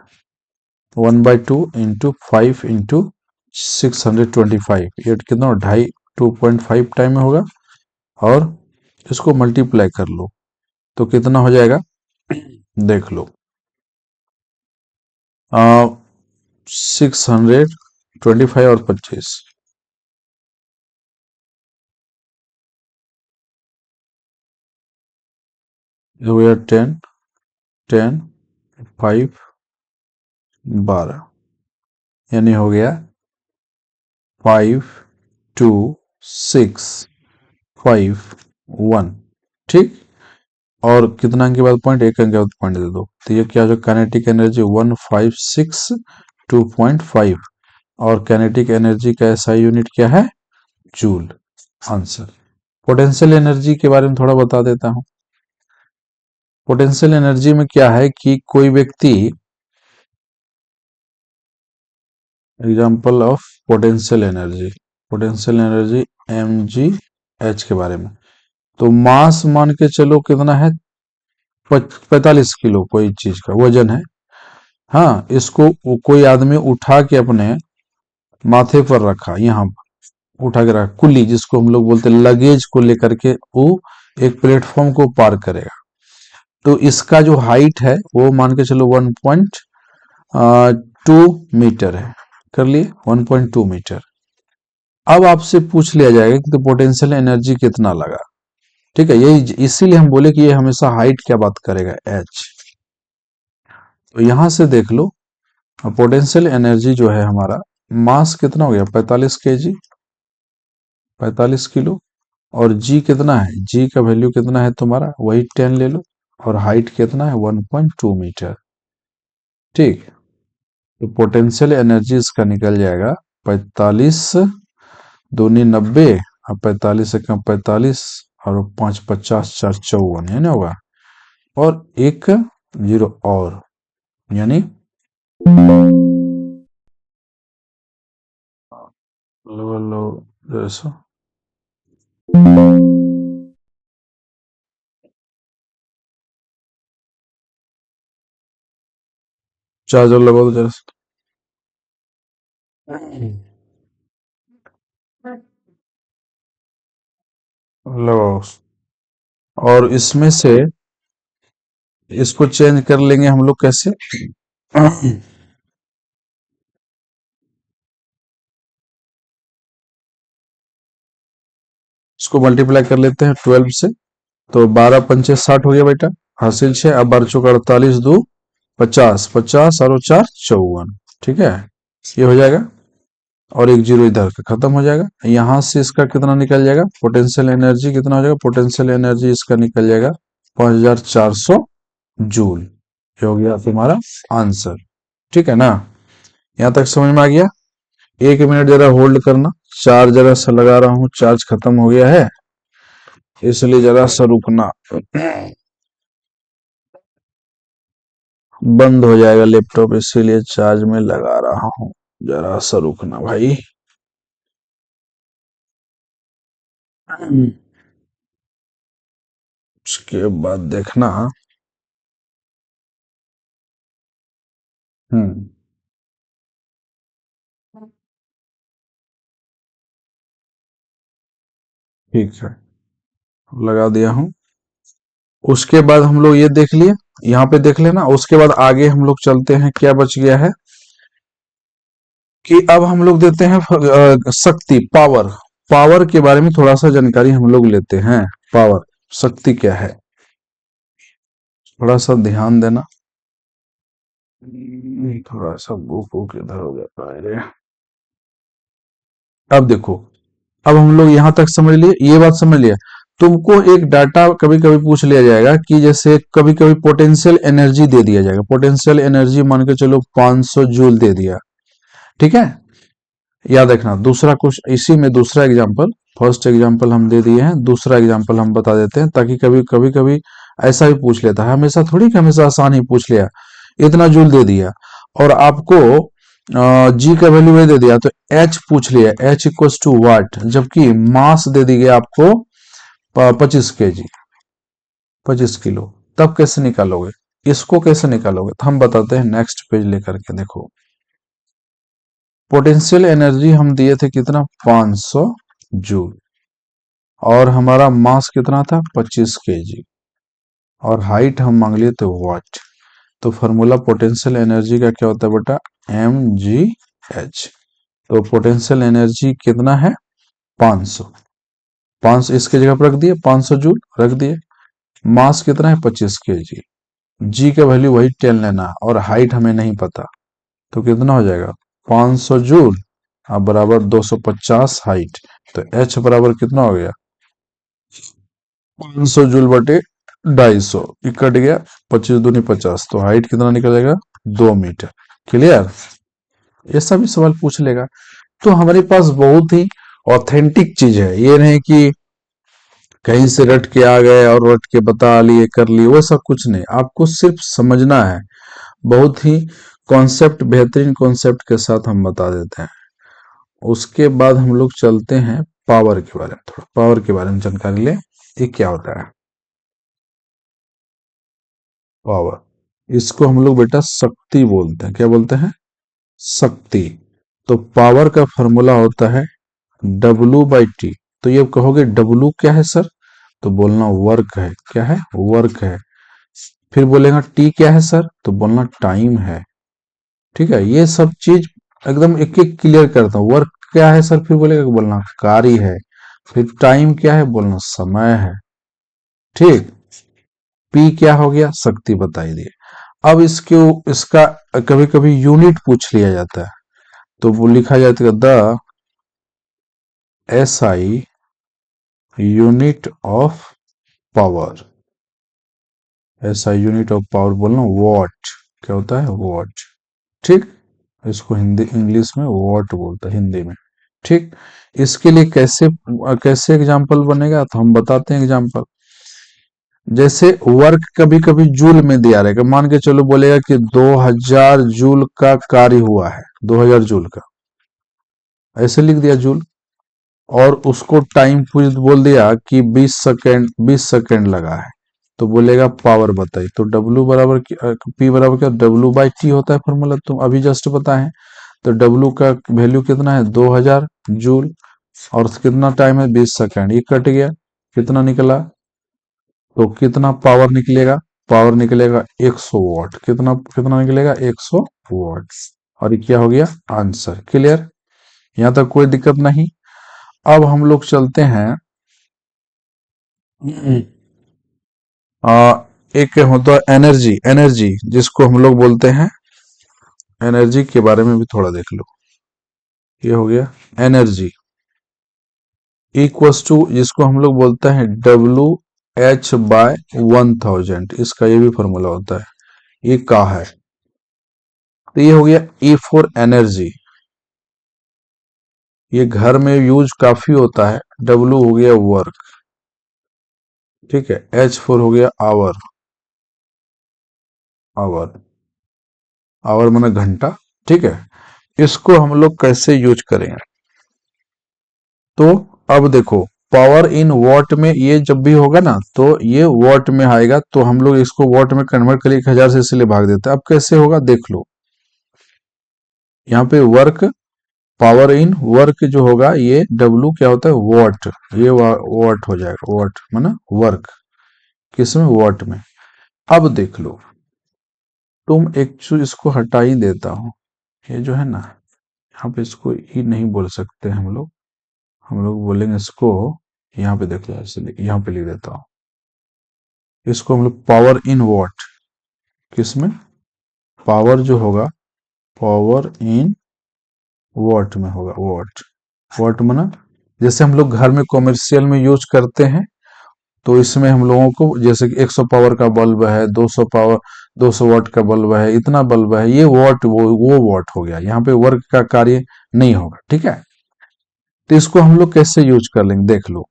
1/2 इंटू 5 इंटू 625, ये कितना, 2.5 टाइम में होगा। और इसको मल्टीप्लाई कर लो तो कितना हो जाएगा, देख लो, 625 और 25, हो गया 10, 10, 5, 12, यानी हो गया 5, 2, 6, 5, 1, ठीक। और कितना अंक के बाद पॉइंट, एक अंक के बाद पॉइंट दे दो, तो ये क्या हो, काइनेटिक एनर्जी 1562.5, और काइनेटिक एनर्जी का एसआई यूनिट क्या है, जूल। आंसर। पोटेंशियल एनर्जी के बारे में थोड़ा बता देता हूं। पोटेंशियल एनर्जी में क्या है कि कोई व्यक्ति, example of potential energy, potential energy M G H के बारे में, तो मास मान के चलो कितना है, 45 किलो कोई चीज का वजन है। हाँ, इसको कोई आदमी उठा के अपने माथे पर रखा, यहाँ उठा के रखा, कुल्ली जिसको हम लोग बोलते हैं, लगेज को लेकर के वो एक प्लेटफॉर्म को पार करेगा, तो इसका जो हाइट है वो मान के चलो 1.2 मीटर है, कर लिए 1.2 मीटर। अब आपसे पूछ लिया जाएगा कि तो पोटेंशियल एनर्जी कितना लगा, ठीक है, यही इसीलिए हम बोले कि ये हमेशा हाइट क्या बात करेगा, एच। तो यहां से देख लो, पोटेंशियल एनर्जी जो है हमारा, मास कितना हो गया, 45 केजी, 45 किलो, और जी कितना है, जी का वैल्यू कितना है तुम्हारा, वही 10 ले लो, और हाइट कितना है, 1.2 मीटर, ठीक। तो पोटेंशियल एनर्जी इसका निकल जाएगा 45 दूनी 90, और 45 एकम 45, और 5 50 4 54, यानी होगा, और एक जीरो और, यानी लो लो, जैसा चार्जर लगाओ तो जरा, लगाओ। और इसमें से इसको चेंज कर लेंगे हम लोग कैसे, इसको मल्टीप्लाई कर लेते हैं 12 से, तो 12 पंचे 60 हो गया बेटा, हासिल 6, अब 12 चौका 48, 2 50, 50 और 4 54, ठीक है, ये हो जाएगा। और एक जीरो इधर का खत्म हो जाएगा, यहां से इसका कितना निकल जाएगा, पोटेंशियल एनर्जी कितना हो जाएगा, पोटेंशियल एनर्जी इसका निकल जाएगा 5400 जूल। ये हो गया तुम्हारा आंसर, ठीक है ना, यहां तक समझ में आ गया। 1 मिनट जरा होल्ड करना, चार्ज जरा सा लगा रहा हूँ, चार्ज खत्म हो गया है, इसलिए जरा सा रुकना, बंद हो जाएगा लैपटॉप, इसीलिए चार्ज में लगा रहा हूँ, जरा सा रुकना भाई। उसके बाद देखना, हम्म। ठीक है, लगा दिया हूं। उसके बाद हम लोग ये देख लिए, यहाँ पे देख लेना। उसके बाद आगे हम लोग चलते हैं, क्या बच गया है कि अब हम लोग देते हैं शक्ति, पावर। पावर के बारे में थोड़ा सा जानकारी हम लोग लेते हैं। पावर, शक्ति क्या है, थोड़ा सा ध्यान देना। थोड़ा सा बुक वुक इधर हो जाता है रे। अब देखो, अब हम लोग यहां तक समझ लिए, ये बात समझ लिया। तुमको एक डाटा कभी कभी पूछ लिया जाएगा कि जैसे कभी कभी पोटेंशियल एनर्जी दे दिया जाएगा। पोटेंशियल एनर्जी मान के चलो 500 जूल दे दिया, ठीक है। याद रखना, दूसरा कुछ इसी में दूसरा एग्जांपल, फर्स्ट एग्जांपल हम दे दिए हैं, दूसरा एग्जांपल हम बता देते हैं, ताकि कभी कभी कभी ऐसा भी पूछ लेता है। हमेशा थोड़ी कि हमेशा आसान ही पूछ लिया, इतना जूल दे दिया और आपको जी का वैल्यू दे दिया, तो एच पूछ लिया, एच इक्वल्स टू वाट, जबकि मास दे दी गया आपको 25 kg, 25 किलो। तब कैसे निकालोगे, इसको कैसे निकालोगे, तो हम बताते हैं नेक्स्ट पेज लेकर के। देखो, पोटेंशियल एनर्जी हम दिए थे कितना, 500 जूल, और हमारा मास कितना था, 25 kg, और हाइट हम मांग लिए थे वाट। तो फॉर्मूला पोटेंशियल एनर्जी का क्या होता है बेटा, mgh। तो पोटेंशियल एनर्जी कितना है, 500। 500 इसके जगह पर रख दिए, 500 जूल रख दिए। मास कितना है, 25 kg। जी का वैल्यू वही 10 लेना, और हाइट हमें नहीं पता, तो कितना हो जाएगा, 500 जूल अब बराबर 250 हाइट। तो एच बराबर कितना हो गया, 500 जूल बटे 250, ये कट गया, 25 दूनी 50, तो हाइट कितना निकलेगा, 2 मीटर। क्लियर, ऐसा भी सवाल पूछ लेगा। तो हमारे पास बहुत ही ऑथेंटिक चीज है, ये नहीं कि कहीं से रट के आ गए और रट के बता लिए कर लिए, वो सब कुछ नहीं, आपको सिर्फ समझना है। बहुत ही कॉन्सेप्ट, बेहतरीन कॉन्सेप्ट के साथ हम बता देते हैं। उसके बाद हम लोग चलते हैं पावर के बारे में, थोड़ा पावर के बारे में जानकारी ले, ये क्या होता है पावर। इसको हम लोग बेटा शक्ति बोलते हैं, क्या बोलते हैं, शक्ति। तो पावर का फॉर्मूला होता है W/T। तो ये कहोगे W क्या है सर, तो बोलना वर्क है, क्या है, वर्क है। फिर बोलेगा T क्या है सर, तो बोलना टाइम है। ठीक है, ये सब चीज एकदम एक एक क्लियर करता हूँ। वर्क क्या है सर, फिर बोलेगा, बोलना कार्य है। फिर टाइम क्या है, बोलना समय है। ठीक, पी क्या हो गया, शक्ति बताई दिए। अब इसके इसका कभी कभी यूनिट पूछ लिया जाता है, तो वो लिखा जाता है the SI unit of power. SI unit of power बोलना वॉट, क्या होता है, वॉट। ठीक, इसको हिंदी इंग्लिश में वॉट बोलता है, हिंदी में। ठीक, इसके लिए कैसे कैसे एग्जाम्पल बनेगा, तो हम बताते हैं एग्जाम्पल। जैसे वर्क कभी कभी जूल में दिया रहेगा, मान के चलो बोलेगा कि 2000 जूल का कार्य हुआ है, 2000 जूल का, ऐसे लिख दिया जूल। और उसको टाइम पूछ बोल दिया कि 20 सेकेंड, 20 सेकेंड लगा है, तो बोलेगा पावर बताइए। तो W बराबर P बराबर क्या, W/T होता है फॉर्मूला, तुम अभी जस्ट बताए। तो W का वैल्यू कितना है, 2000 जूल, और कितना टाइम है, 20 सेकेंड, ये कट गया, कितना निकला, तो कितना पावर निकलेगा, पावर निकलेगा 100 वॉट। कितना कितना निकलेगा, 100 वॉट। और ये क्या हो गया, आंसर। क्लियर, यहां तक कोई दिक्कत नहीं। अब हम लोग चलते हैं, आ, एक होता है एनर्जी, एनर्जी जिसको हम लोग बोलते हैं, एनर्जी के बारे में भी थोड़ा देख लो। ये हो गया एनर्जी इक्वल्स टू, जिसको हम लोग बोलते हैं WH/1000। इसका ये भी फॉर्मूला होता है, ये का है। तो ये हो गया E फॉर एनर्जी, ये घर में यूज काफी होता है। W हो गया वर्क, ठीक है। H फॉर हो गया आवर, आवर, आवर माने घंटा, ठीक है। इसको हम लोग कैसे यूज करेंगे, तो अब देखो, पावर इन वॉट में ये जब भी होगा ना, तो ये वॉट में आएगा, तो हम लोग इसको वॉट में कन्वर्ट करके 1000 से इसलिए भाग देते हैं। अब कैसे होगा देख लो, यहाँ पे वर्क, पावर इन वर्क जो होगा ये W क्या होता है, वॉट, ये वॉट हो जाएगा, वॉट माना वर्क, किसमें, वॉट में। अब देख लो, तुम एक चीज इसको हटा ही देता हूं, ये जो है ना, यहाँ पे इसको ई नहीं बोल सकते हम लोग बोलेंगे इसको, यहाँ पे देख लो, ऐसे यहाँ पे लिख देता हूँ, इसको हम लोग पावर इन वॉट, किसमें, पावर जो होगा, पावर इन वॉट में होगा, वॉट, वॉट माना, जैसे हम लोग घर में कॉमर्शियल में यूज करते हैं, तो इसमें हम लोगों को जैसे कि 100 पावर का बल्ब है, 200 पावर, 200 वाट का बल्ब है, इतना बल्ब है, ये वॉट, वो वॉट हो गया, यहाँ पे वर्क का कार्य नहीं होगा, ठीक है। तो इसको हम लोग कैसे यूज कर लेंगे, देख लो।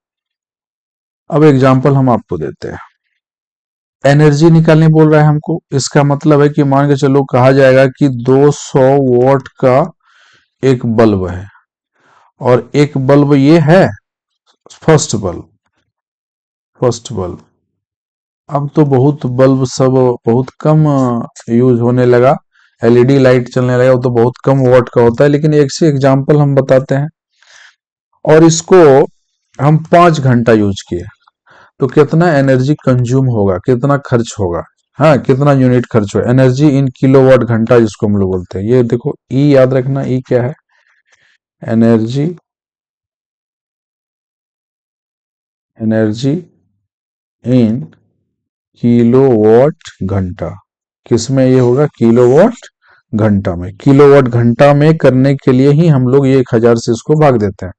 अब एग्जांपल हम आपको देते हैं, एनर्जी निकालने बोल रहा है हमको, इसका मतलब है कि मान के चलो, कहा जाएगा कि 200 वॉट का एक बल्ब है, और एक बल्ब ये है, फर्स्ट बल्ब, फर्स्ट बल्ब। अब तो बहुत बल्ब सब बहुत कम यूज होने लगा, एलईडी लाइट चलने लगा, वो तो बहुत कम वॉट का होता है, लेकिन एक से एग्जांपल हम बताते हैं, और इसको हम 5 घंटा यूज किए, तो कितना एनर्जी कंज्यूम होगा, कितना खर्च होगा, हाँ कितना यूनिट खर्च होगा, एनर्जी इन किलोवाट घंटा जिसको हम लोग बोलते हैं, ये देखो ई याद रखना, ई क्या है, एनर्जी, एनर्जी इन किलोवाट घंटा, किसमें ये होगा, किलोवाट घंटा में, किलोवाट घंटा में करने के लिए ही हम लोग ये 1000 से इसको भाग देते हैं।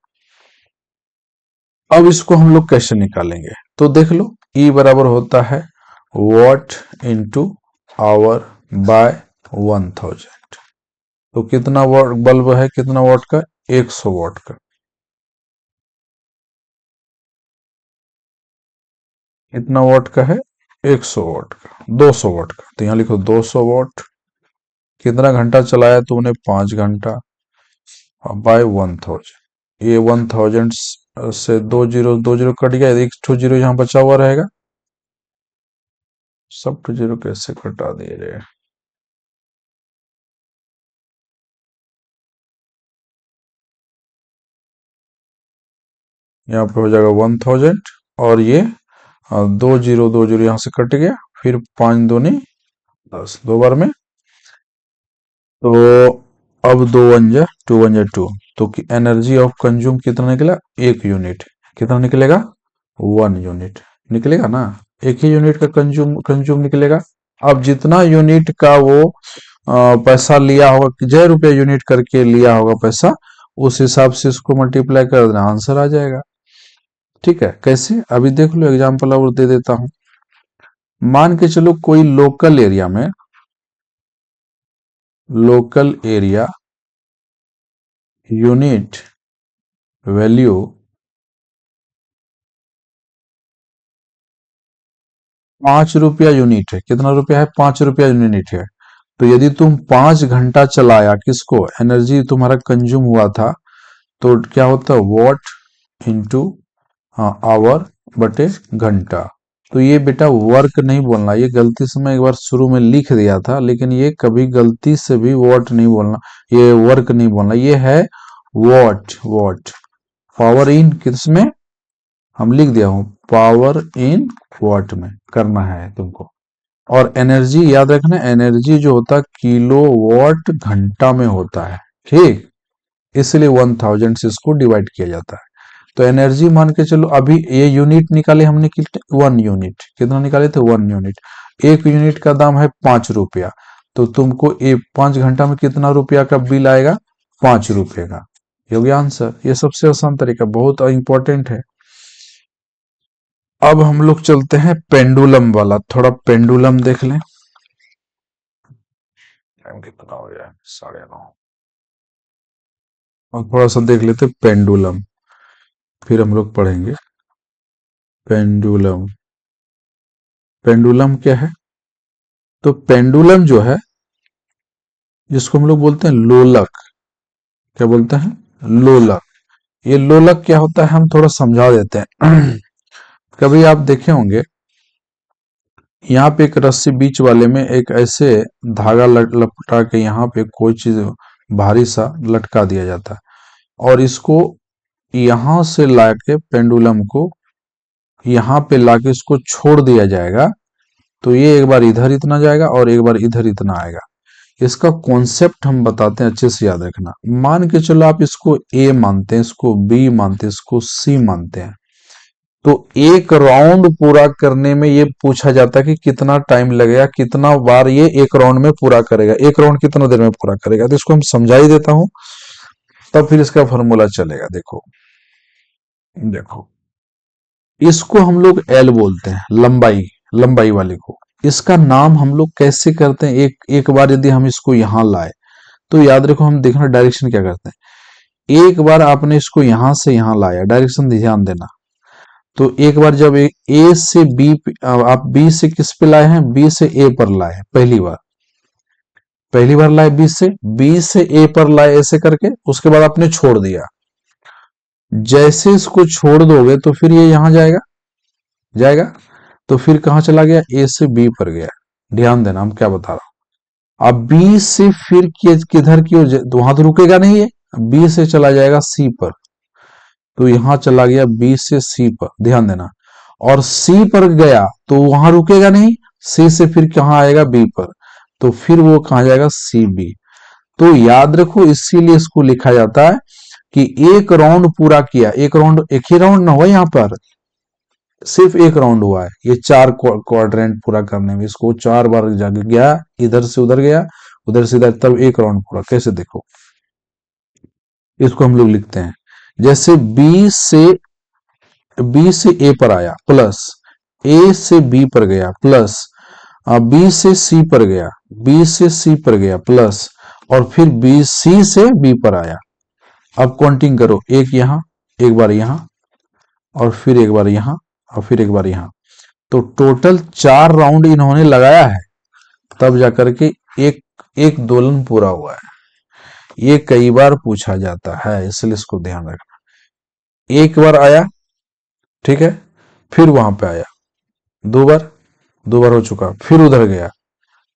अब इसको हम लोग कैसे निकालेंगे, तो देख लो, E बराबर होता है वॉट इंटू आवर बाय 1000, तो कितना वॉट बल्ब है, कितना वॉट का, 100 वॉट का, कितना वॉट का है, 100 वॉट का, 200 वॉट का, तो यहाँ लिखो 200 वॉट, कितना घंटा चलाया तुमने, 5 घंटा, बाय 1000, ये 1000 से दो जीरो कट गया, एक टू जीरो यहाँ बचा हुआ रहेगा, सब टू जीरो कैसे कटा दिए रे, यहाँ पे हो जाएगा 1000, और ये 2 जीरो यहाँ से कट गया, फिर 5 दूनी 10, 2 बार में, तो अब 2 1 जा 2 तो एनर्जी ऑफ कंज्यूम कितना निकला, 1 यूनिट, कितना निकलेगा, 1 यूनिट निकलेगा ना, एक ही यूनिट का कंज्यूम कंज्यूम निकलेगा। अब जितना यूनिट का वो पैसा लिया होगा, जय रुपया यूनिट करके लिया होगा पैसा, उस हिसाब से इसको मल्टीप्लाई कर देना, आंसर आ जाएगा। ठीक है, कैसे, अभी देख लो, एग्जांपल और दे देता हूं। मान के चलो कोई लोकल एरिया में, लोकल एरिया यूनिट वैल्यू 5 रुपया यूनिट है, कितना रुपया है, 5 रुपया यूनिट है। तो यदि तुम 5 घंटा चलाया, किसको, एनर्जी तुम्हारा कंज्यूम हुआ था, तो क्या होता है, वॉट इंटू आवर बटे घंटा। तो ये बेटा वर्क नहीं बोलना, ये गलती से मैं एक बार शुरू में लिख दिया था, लेकिन ये कभी गलती से भी वॉट नहीं बोलना, ये वर्क नहीं बोलना, ये है वॉट, वॉट, पावर इन किसमें, हम लिख दिया हूं, पावर इन वॉट में करना है तुमको। और एनर्जी याद रखना, एनर्जी जो होता है किलो वॉट घंटा में होता है, ठीक, इसलिए 1000 से इसको डिवाइड किया जाता है। तो एनर्जी मान के चलो, अभी ये यूनिट निकाले हमने, 1 यूनिट, कितना निकाले थे, 1 यूनिट, 1 यूनिट का दाम है 5 रुपया, तो तुमको ये 5 घंटा में कितना रुपया का बिल आएगा, 5 रुपये का, ये हो गया आंसर। ये सबसे आसान तरीका, बहुत इंपॉर्टेंट है। अब हम लोग चलते हैं पेंडुलम वाला, थोड़ा पेंडुलम देख लें, टाइम कितना हो गया है, 9:30, और थोड़ा सा देख लेते पेंडुलम, फिर हम लोग पढ़ेंगे पेंडुलम। पेंडुलम क्या है, तो पेंडुलम जो है, जिसको हम लोग बोलते हैं लोलक, क्या बोलते हैं, लोलक। ये लोलक क्या होता है, हम थोड़ा समझा देते हैं। कभी आप देखे होंगे, यहाँ पे एक रस्सी बीच वाले में एक ऐसे धागा लपटा के यहाँ पे कोई चीज भारी सा लटका दिया जाता है और इसको यहां से लाके पेंडुलम को यहाँ पे लाके इसको छोड़ दिया जाएगा। तो ये एक बार इधर इतना जाएगा और एक बार इधर इतना आएगा। इसका कॉन्सेप्ट हम बताते हैं, अच्छे से याद रखना। मान के चलो आप इसको ए मानते हैं, इसको बी मानते हैं, इसको सी मानते हैं। तो एक राउंड पूरा करने में ये पूछा जाता है कि कितना टाइम लगेगा, कितना बार ये एक राउंड में पूरा करेगा, एक राउंड कितना देर में पूरा करेगा। तो इसको हम समझा ही देता हूं, तब फिर इसका फॉर्मूला चलेगा। देखो देखो, इसको हम लोग एल बोलते हैं, लंबाई, लंबाई वाले को। इसका नाम हम लोग कैसे करते हैं, एक एक बार यदि हम इसको यहां लाए तो याद रखो, हम देखना डायरेक्शन क्या करते हैं। एक बार आपने इसको यहां से यहां लाया, डायरेक्शन ध्यान देना। तो एक बार जब ए से बी, आप बी से किस पे लाए हैं, बी से ए पर लाए हैं पहली बार, पहली बार लाए बी से ए पर लाए, ऐसे करके उसके बाद आपने छोड़ दिया। जैसे इसको छोड़ दोगे तो फिर ये यहां जाएगा, जाएगा। तो फिर कहां चला गया, ए से बी पर गया। ध्यान देना हम क्या बता रहा हूं। अब बी से फिर किधर की ओर, तो वहां तो रुकेगा नहीं है, बी से चला जाएगा सी पर। तो यहां चला गया बी से सी पर, ध्यान देना। और सी पर गया तो वहां रुकेगा नहीं, सी से फिर कहां आएगा, बी पर। तो फिर वो कहां जाएगा, सी बी। तो याद रखो, इसीलिए इसको लिखा जाता है कि एक राउंड पूरा किया। एक राउंड, एक ही राउंड ना हुआ यहाँ पर, सिर्फ एक राउंड हुआ है। ये चार क्वाड्रेंट पूरा करने में इसको चार बार जाके गया, इधर से उधर गया, उधर से इधर, तब एक राउंड पूरा। कैसे, देखो इसको हम लोग लिखते हैं जैसे बी से ए पर आया, प्लस ए से बी पर गया, प्लस बी से सी पर गया, बी से सी पर गया, प्लस, और फिर बी सी से बी पर आया। अब काउंटिंग करो, एक यहां, एक बार यहां, और फिर एक बार यहां, और फिर एक बार यहां। तो टोटल चार राउंड इन्होंने लगाया है, तब जाकर के एक एक दोलन पूरा हुआ है। ये कई बार पूछा जाता है, इसलिए इसको ध्यान रखना। एक बार आया, ठीक है, फिर वहां पे आया, दो बार, दो बार हो चुका, फिर उधर गया,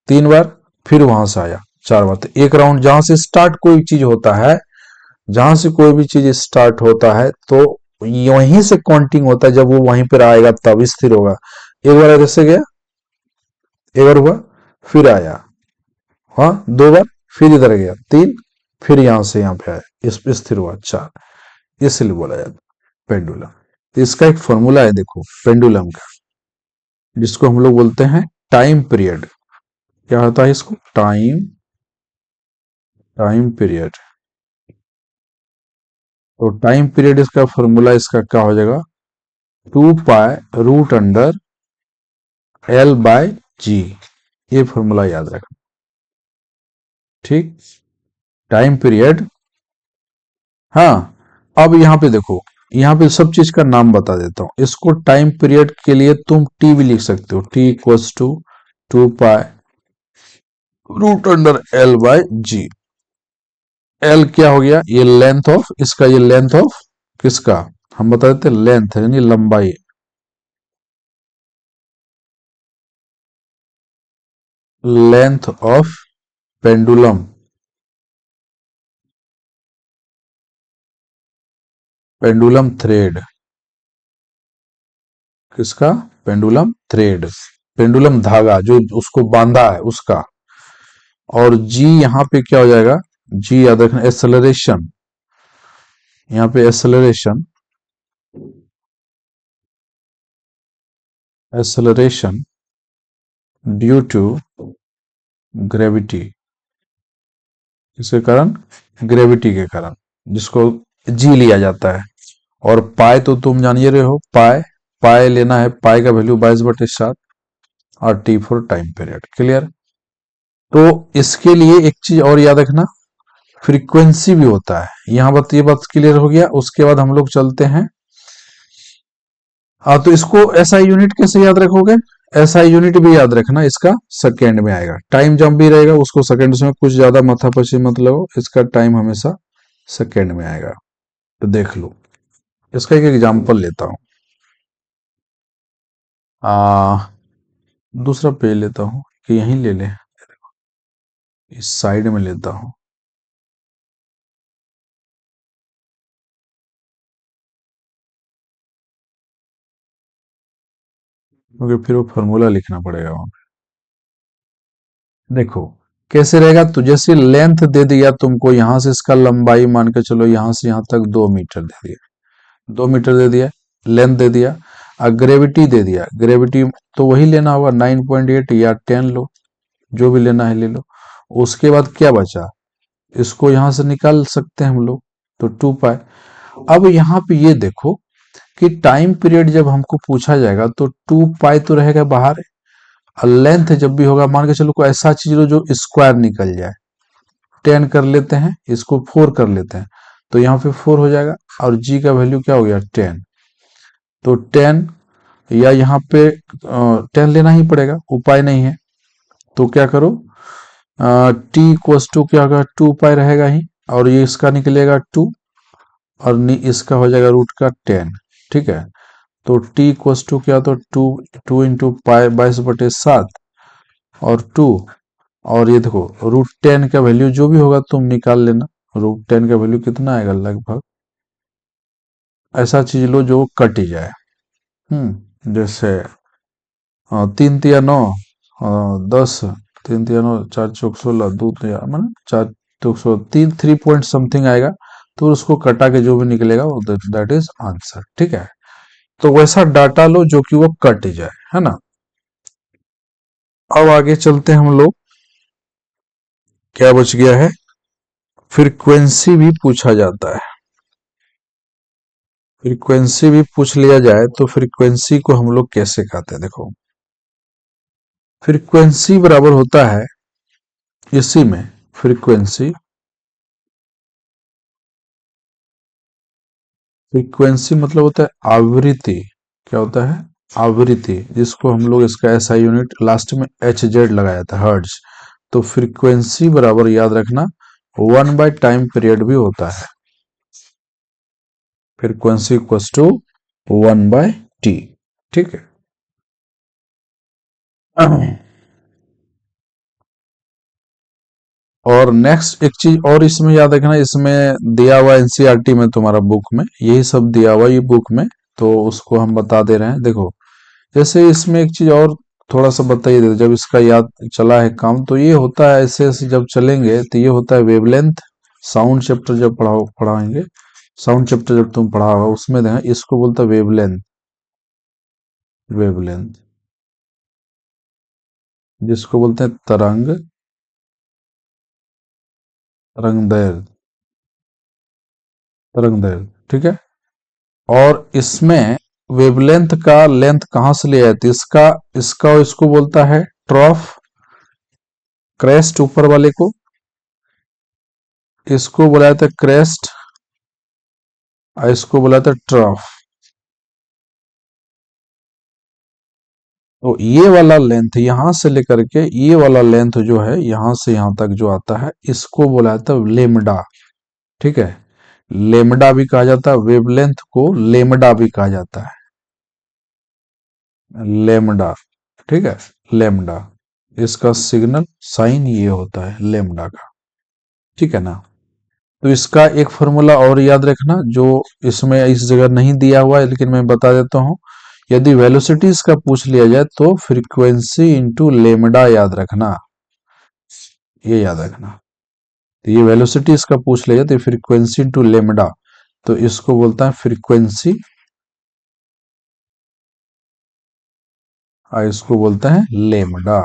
तीन बार, फिर वहां से आया, चार बार। तो एक राउंड जहां से स्टार्ट कोई चीज होता है, जहां से कोई भी चीज स्टार्ट होता है तो वहीं से काउंटिंग होता है। जब वो वहीं पर आएगा तब स्थिर होगा। एक बार इधर से गया, एक बार हुआ, फिर आया, हाँ दो बार, फिर इधर गया, तीन, फिर यहां से यहां पे आया, इस पे स्थिर हुआ, चार। इसलिए बोला जाता है पेंडुलम। तो इसका एक फॉर्मूला है, देखो पेंडुलम का, जिसको हम लोग बोलते हैं टाइम पीरियड। क्या होता है इसको, टाइम, टाइम पीरियड। तो टाइम पीरियड इसका फॉर्मूला इसका क्या हो जाएगा, 2 pi root under L by G. ये फॉर्मूला याद रखना, ठीक। टाइम पीरियड, हाँ। अब यहाँ पे देखो, यहाँ पे सब चीज का नाम बता देता हूं। इसको टाइम पीरियड के लिए तुम टी भी लिख सकते हो, T equals to 2 pi root under L by G. L क्या हो गया, ये लेंथ ऑफ इसका, ये लेंथ ऑफ किसका, हम बता देते लेंथ यानी लंबाई, length of pendulum, pendulum thread, किसका, पेंडुलम थ्रेड, पेंडुलम धागा जो उसको बांधा है उसका। और जी यहाँ पे क्या हो जाएगा, जी याद रखना, एक्सेलरेशन, यहाँ पे acceleration, acceleration due to gravity, किसके कारण, ग्रेविटी के कारण, जिसको जी लिया जाता है। और पाई तो तुम जानिए रहे हो, पाई, पाई लेना है, पाई का वैल्यू 22/7, और T for time period, clear. तो इसके लिए एक चीज और याद रखना, फ्रीक्वेंसी भी होता है। यहां बात, ये बात क्लियर हो गया। उसके बाद हम लोग चलते हैं, हाँ, तो इसको एसआई यूनिट कैसे याद रखोगे, एसआई यूनिट भी याद रखना, इसका सेकेंड में आएगा। टाइम जब भी रहेगा उसको सेकेंड में, कुछ ज्यादा माथापच्ची मत लगो, इसका टाइम हमेशा सेकेंड में आएगा। तो देख लो, इसका एक एग्जांपल लेता हूं। दूसरा पेज लेता हूं कि यहीं ले ले, इस साइड में लेता हूं। क्योंकि फिर वो फॉर्मूला लिखना पड़ेगा वहां पे। देखो कैसे रहेगा, तो जैसे लेंथ दे दिया तुमको, यहां से इसका लंबाई मान के चलो यहां से यहां तक 2 मीटर दे दिया, 2 मीटर दे दिया, लेंथ दे दिया। और ग्रेविटी दे दिया, ग्रेविटी तो वही लेना होगा 9.8 या 10 लो, जो भी लेना है ले लो। उसके बाद क्या बचा, इसको यहां से निकाल सकते हैं हम लोग, तो 2 पाई। अब यहाँ पे ये देखो कि टाइम पीरियड जब हमको पूछा जाएगा तो 2 पाई तो रहेगा बाहर, और लेंथ जब भी होगा मान के चलो कोई ऐसा चीज लो जो स्क्वायर निकल जाए, 10 कर लेते हैं, इसको 4 कर लेते हैं, तो यहाँ पे 4 हो जाएगा। और जी का वैल्यू क्या हो गया 10, तो 10, या यहाँ पे 10 लेना ही पड़ेगा, उपाय नहीं है। तो क्या करो, टी इक्वस टू क्या होगा, 2 पाई रहेगा ही, और ये इसका निकलेगा 2, और इसका हो जाएगा रूट का 10। ठीक है, तो टी इक्वस टू क्या, तो 2 इंटू पाई 22/7 और 2, और ये देखो √10 का वैल्यू जो भी होगा तुम निकाल लेना। √10 का वैल्यू कितना आएगा लगभग, ऐसा चीज लो जो कट ही जाए। जैसे 3 तिया 9, 10, 3 तिया 9, 4 चौक 16, 2 तिया मतलब 4 3 3 पॉइंट समथिंग आएगा, तो उसको कटा के जो भी निकलेगा वो दैट इज आंसर। ठीक है, तो वैसा डाटा लो जो कि वो कट जाए, है ना। अब आगे चलते हैं हम लोग, क्या बच गया है, फ्रीक्वेंसी भी पूछा जाता है। फ्रीक्वेंसी भी पूछ लिया जाए तो फ्रीक्वेंसी को हम लोग कैसे कहते हैं, देखो फ्रीक्वेंसी बराबर होता है इसी में, फ्रीक्वेंसी, फ्रीक्वेंसी मतलब होता है आवृत्ति। क्या होता है, आवृत्ति, जिसको हम लोग इसका एसआई यूनिट लास्ट में HZ लगाया था, हर्ट्ज। तो फ्रीक्वेंसी बराबर याद रखना 1/टाइम पीरियड भी होता है, फ्रीक्वेंसी इक्वल्स टू 1/T। ठीक है, और नेक्स्ट एक चीज और इसमें याद रखना, इसमें दिया हुआ एनसीईआरटी में तुम्हारा बुक में यही सब दिया हुआ ये बुक में, तो उसको हम बता दे रहे हैं। देखो जैसे इसमें एक चीज और थोड़ा सा बताइए, जब इसका याद चला है काम, तो ये होता है ऐसे ऐसे जब चलेंगे तो ये होता है वेवलेंथ। साउंड चैप्टर जब पढ़ाएंगे, साउंड चैप्टर जब तुम पढ़ा होगा उसमें देखना इसको बोलता है वेवलेंथ, वेवलेंथ, जिसको बोलते हैं तरंग, तरंगदैर्घ्य, तरंगदैर्घ्य। ठीक है, और इसमें वेवलेंथ का लेंथ कहां से ले आती है, इसका इसका इसको बोलता है ट्रॉफ, क्रेस्ट ऊपर वाले को, इसको बोला जाता है क्रेस्ट, और इसको बोला जाता है ट्रॉफ। तो ये वाला लेंथ यहां से लेकर के ये वाला लेंथ जो है यहां से यहां तक जो आता है इसको बोला जाता है लेमडा। ठीक है, लेमडा भी कहा जाता है, वेवलेंथ को लेमडा भी कहा जाता है, लेमडा। ठीक है, लेमडा, इसका सिग्नल साइन ये होता है लेमडा का। ठीक है ना, तो इसका एक फॉर्मूला और याद रखना जो इसमें इस जगह नहीं दिया हुआ है लेकिन मैं बता देता हूं। यदि वेलोसिटीज का पूछ लिया जाए तो फ्रीक्वेंसी इंटू लेमडा याद रखना, ये याद रखना। तो ये वेलोसिटी इसका पूछ लिया जाए तो फ्रीक्वेंसी इंटू लेमडा, तो इसको बोलता है फ्रीक्वेंसी, और इसको बोलता है लेमडा,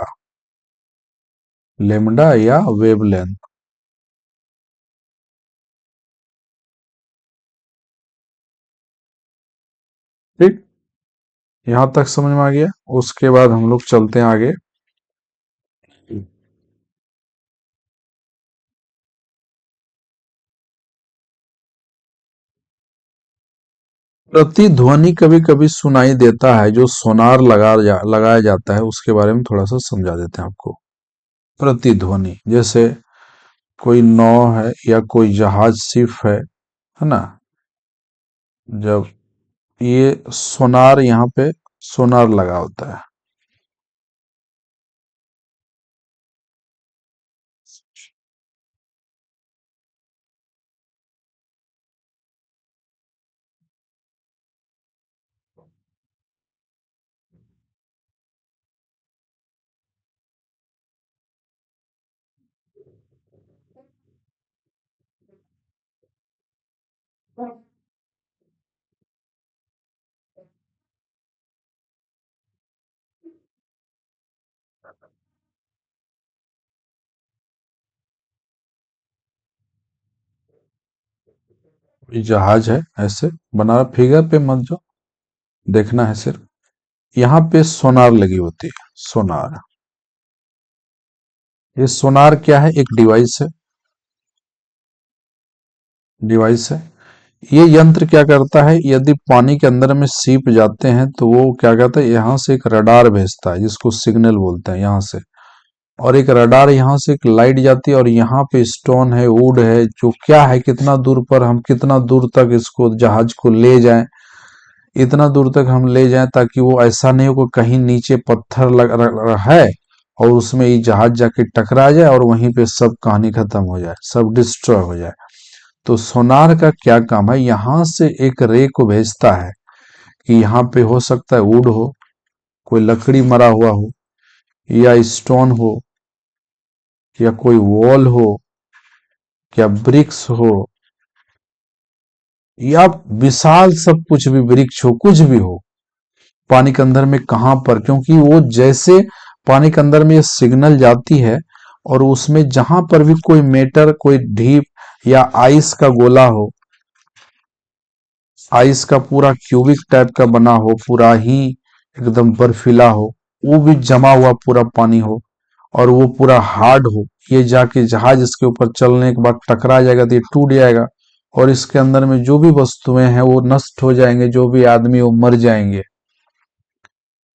लेमडा या वेवलेंथ। ठीक, यहां तक समझ में आ गया। उसके बाद हम लोग चलते हैं आगे। प्रतिध्वनि कभी कभी सुनाई देता है, जो सोनार लगाया जाता है उसके बारे में थोड़ा सा समझा देते हैं आपको। प्रतिध्वनि जैसे कोई नाव है या कोई जहाज शिप है ना, जब ये सोनार यहाँ पे सोनार लगा होता है। ये जहाज है, ऐसे बना फिगर पे मत जाओ, देखना है सिर्फ। यहाँ पे सोनार लगी होती है, सोनार। ये सोनार क्या है? एक डिवाइस है, डिवाइस है। ये यंत्र क्या करता है, यदि पानी के अंदर में सीप जाते हैं तो वो क्या करता है, यहाँ से एक रडार भेजता है जिसको सिग्नल बोलते हैं, यहाँ से। और एक रडार, यहाँ से एक लाइट जाती है, और यहाँ पे स्टोन है, वुड है, जो क्या है, कितना दूर पर हम कितना दूर तक इसको जहाज को ले जाएं, इतना दूर तक हम ले जाएं ताकि वो ऐसा नहीं हो कि कहीं नीचे पत्थर है और उसमें ये जहाज जाके टकरा जाए और वहीं पे सब कहानी खत्म हो जाए, सब डिस्ट्रॉय हो जाए। तो सोनार का क्या काम है, यहां से एक रे को भेजता है कि यहाँ पे हो सकता है वुड हो, कोई लकड़ी मरा हुआ हो, या स्टोन हो, या कोई वॉल हो, या ब्रिक्स हो, या विशाल सब कुछ भी, वृक्ष हो, कुछ भी हो पानी के अंदर में, कहां पर, क्योंकि वो जैसे पानी के अंदर में ये सिग्नल जाती है और उसमें जहां पर भी कोई मेटर, कोई ढीप या आइस का गोला हो, आइस का पूरा क्यूबिक टाइप का बना हो, पूरा ही एकदम बर्फीला हो, वो भी जमा हुआ पूरा पानी हो और वो पूरा हार्ड हो, ये जाके जहाज इसके ऊपर चलने के बाद टकरा जाएगा तो ये टूट जाएगा और इसके अंदर में जो भी वस्तुएं हैं वो नष्ट हो जाएंगे, जो भी आदमी वो मर जाएंगे।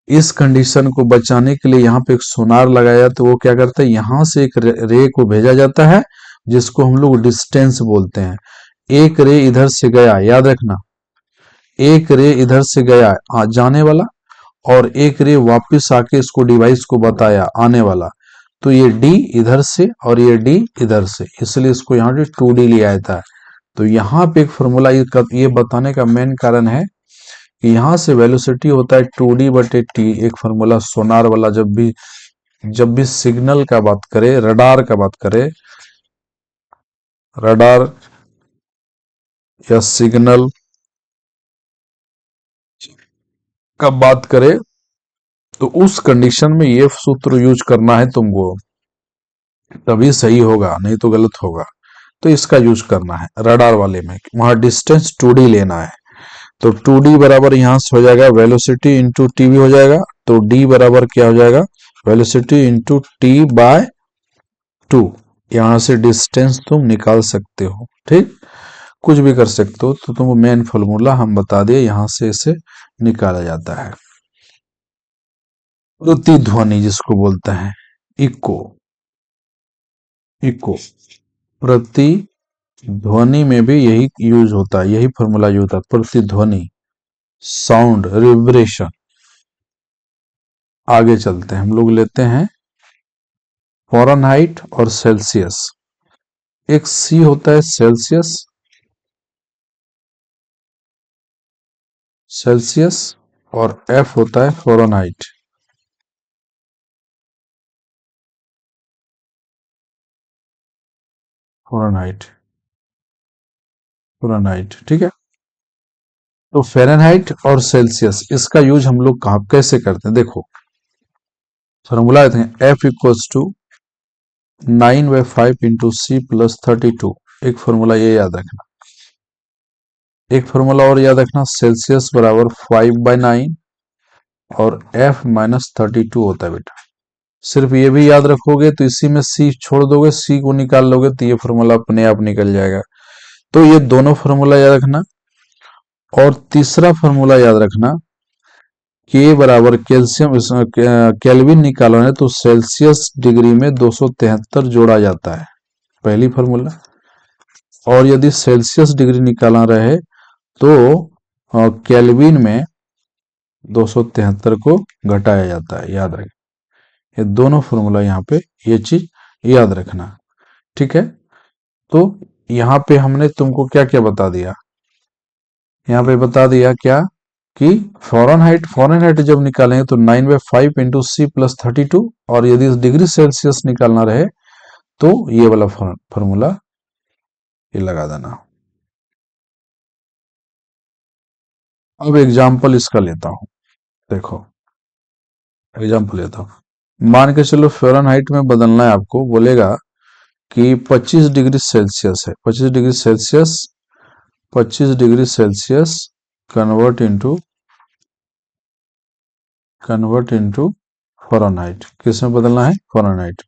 इस कंडीशन को बचाने के लिए यहाँ पे एक सोनार लगाया, तो वो क्या करता है, यहाँ से एक रे को भेजा जाता है जिसको हम लोग डिस्टेंस बोलते हैं। एक रे इधर से गया, याद रखना, एक रे इधर से गया जाने वाला, और एक रे वापस आके इसको डिवाइस को बताया आने वाला। तो ये डी इधर से और ये डी इधर से, इसलिए इसको यहाँ पे 2D लिया जाता है। तो यहाँ पे एक फॉर्मूला ये बताने का मेन कारण है कि यहाँ से वेलोसिटी होता है 2D/t, एक फॉर्मूला सोनार वाला। जब भी सिग्नल का बात करें, रडार का बात करें, रडार या सिग्नल का बात करें तो उस कंडीशन में ये सूत्र यूज करना है तुमको, तभी सही होगा, नहीं तो गलत होगा। तो इसका यूज करना है रडार वाले में, वहां डिस्टेंस 2D लेना है। तो 2D बराबर यहां से हो जाएगा वेलोसिटी इंटू टी भी हो जाएगा। तो डी बराबर क्या हो जाएगा, वेलोसिटी इंटू t/2। यहां से डिस्टेंस तुम निकाल सकते हो, ठीक, कुछ भी कर सकते हो। तो तुमको मेन फॉर्मूला हम बता दिए, यहां से इसे निकाला जाता है। प्रतिध्वनि जिसको बोलते हैं, इको, इको प्रतिध्वनि में भी यही यूज होता है, यही फॉर्मूला यूज होता है, प्रतिध्वनि, साउंड, रिब्रेशन। आगे चलते हैं, हम लोग लेते हैं फ़ारेनहाइट और सेल्सियस। एक सी होता है सेल्सियस, सेल्सियस, और एफ होता है फ़ारेनहाइट, फ़ारेनहाइट, फ़ारेनहाइट, ठीक है। तो फ़ारेनहाइट और सेल्सियस, इसका यूज हम लोग कहाँ कैसे करते हैं, देखो फॉर्मूला लेते हैं, एफ इक्वल्स टू 9/5 × C + 32। एक फॉर्मूला ये याद रखना, एक फॉर्मूला और याद रखना, सेल्सियस बराबर 5/9 और F-32 होता है बेटा। सिर्फ ये भी याद रखोगे तो इसी में C छोड़ दोगे, C को निकाल लोगे तो ये फॉर्मूला अपने आप निकल जाएगा। तो ये दोनों फॉर्मूला याद रखना। और तीसरा फॉर्मूला याद रखना, K बराबर कैल्शियम, केल्विन निकालना है तो सेल्सियस डिग्री में 273 जोड़ा जाता है, पहली फॉर्मूला। और यदि सेल्सियस डिग्री निकालना रहे तो केल्विन में 273 को घटाया जाता है, याद रखें। ये दोनों फॉर्मूला यहाँ पे, ये चीज याद रखना, ठीक है। तो यहाँ पे हमने तुमको क्या क्या बता दिया, यहाँ पे बता दिया क्या कि फ़ारेनहाइट, फ़ारेनहाइट जब निकालेंगे तो 9/5 × C + 32, और यदि डिग्री सेल्सियस निकालना रहे तो ये वाला फॉर्मूला ये लगा देना। अब एग्जाम्पल इसका लेता हूं, देखो एग्जाम्पल लेता हूं। मान के चलो फ़ारेनहाइट में बदलना है आपको, बोलेगा कि 25 डिग्री सेल्सियस है, 25 degree Celsius 25 degree Celsius convert into Fahrenheit, किस में बदलना है? फ़ारेनहाइट।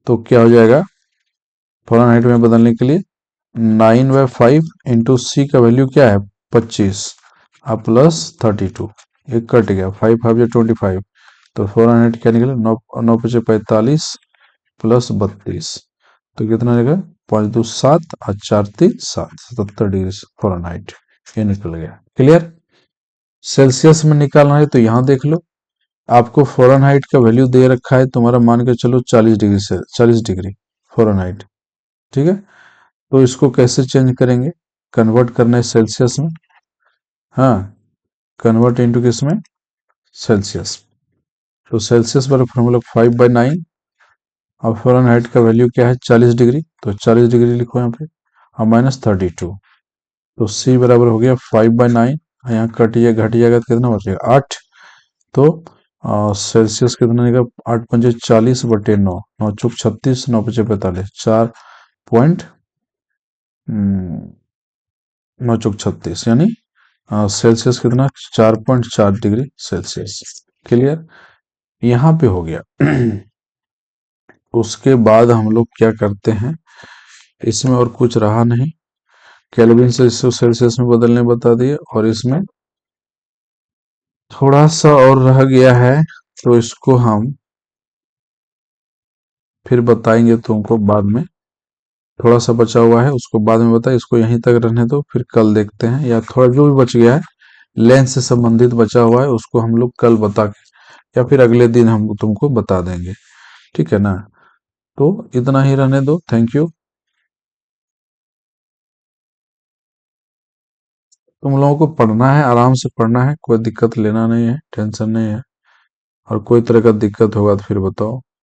तो क्या हो जाएगा फ़ारेनहाइट में बदलने के लिए? 9/5 इंटू सी का वैल्यू क्या है? 25 अब प्लस 32, ये कट गया, 5×5 = 25, तो फ़ारेनहाइट क्या निकला? 9×5 = 45 प्लस 32, तो कितना निकला? 5×2 = 7 और 4×3 = 7, 77 डिग्री फ़ारेनहाइट, ये निकल गया। क्लियर? सेल्सियस में निकालना है तो यहाँ देख लो, आपको फ़ारेनहाइट का वैल्यू दे रखा है तुम्हारा, मान के चलो 40 डिग्री से 40 डिग्री फ़ारेनहाइट, ठीक है। तो इसको कैसे चेंज करेंगे? कन्वर्ट करना है सेल्सियस में, हाँ, कन्वर्ट इनटू किस में? सेल्सियस। तो सेल्सियस वाला फॉर्मूला 5/9, और फ़ारेनहाइट का वैल्यू क्या है? 40 डिग्री, तो 40 डिग्री लिखो यहाँ पे, और -32, तो सी बराबर हो गया 5/9, यहाँ कटिए घट जाएगा तो कितना बचेगा? 8। तो सेल्सियस कितना निकला? 8×5 = 40/9, 9×4 = 36, 9×5 = 45, 9×36 यानी सेल्सियस कितना? 4.4 डिग्री सेल्सियस। क्लियर? यहाँ पे हो गया। उसके बाद हम लोग क्या करते हैं, इसमें और कुछ रहा नहीं, केल्विन से इसको सेल्सियस में बदलने बता दिए, और इसमें थोड़ा सा और रह गया है, तो इसको हम फिर बताएंगे तुमको बाद में। थोड़ा सा बचा हुआ है, उसको बाद में बताए, इसको यहीं तक रहने दो, फिर कल देखते हैं, या थोड़ा जो भी बच गया है लेंस से संबंधित बचा हुआ है उसको हम लोग कल बता के, या फिर अगले दिन हम तुमको बता देंगे, ठीक है ना। तो इतना ही रहने दो। Thank you. तुम लोगों को पढ़ना है, आराम से पढ़ना है, कोई दिक्कत लेना नहीं है, टेंशन नहीं है, और कोई तरह का दिक्कत होगा तो फिर बताओ।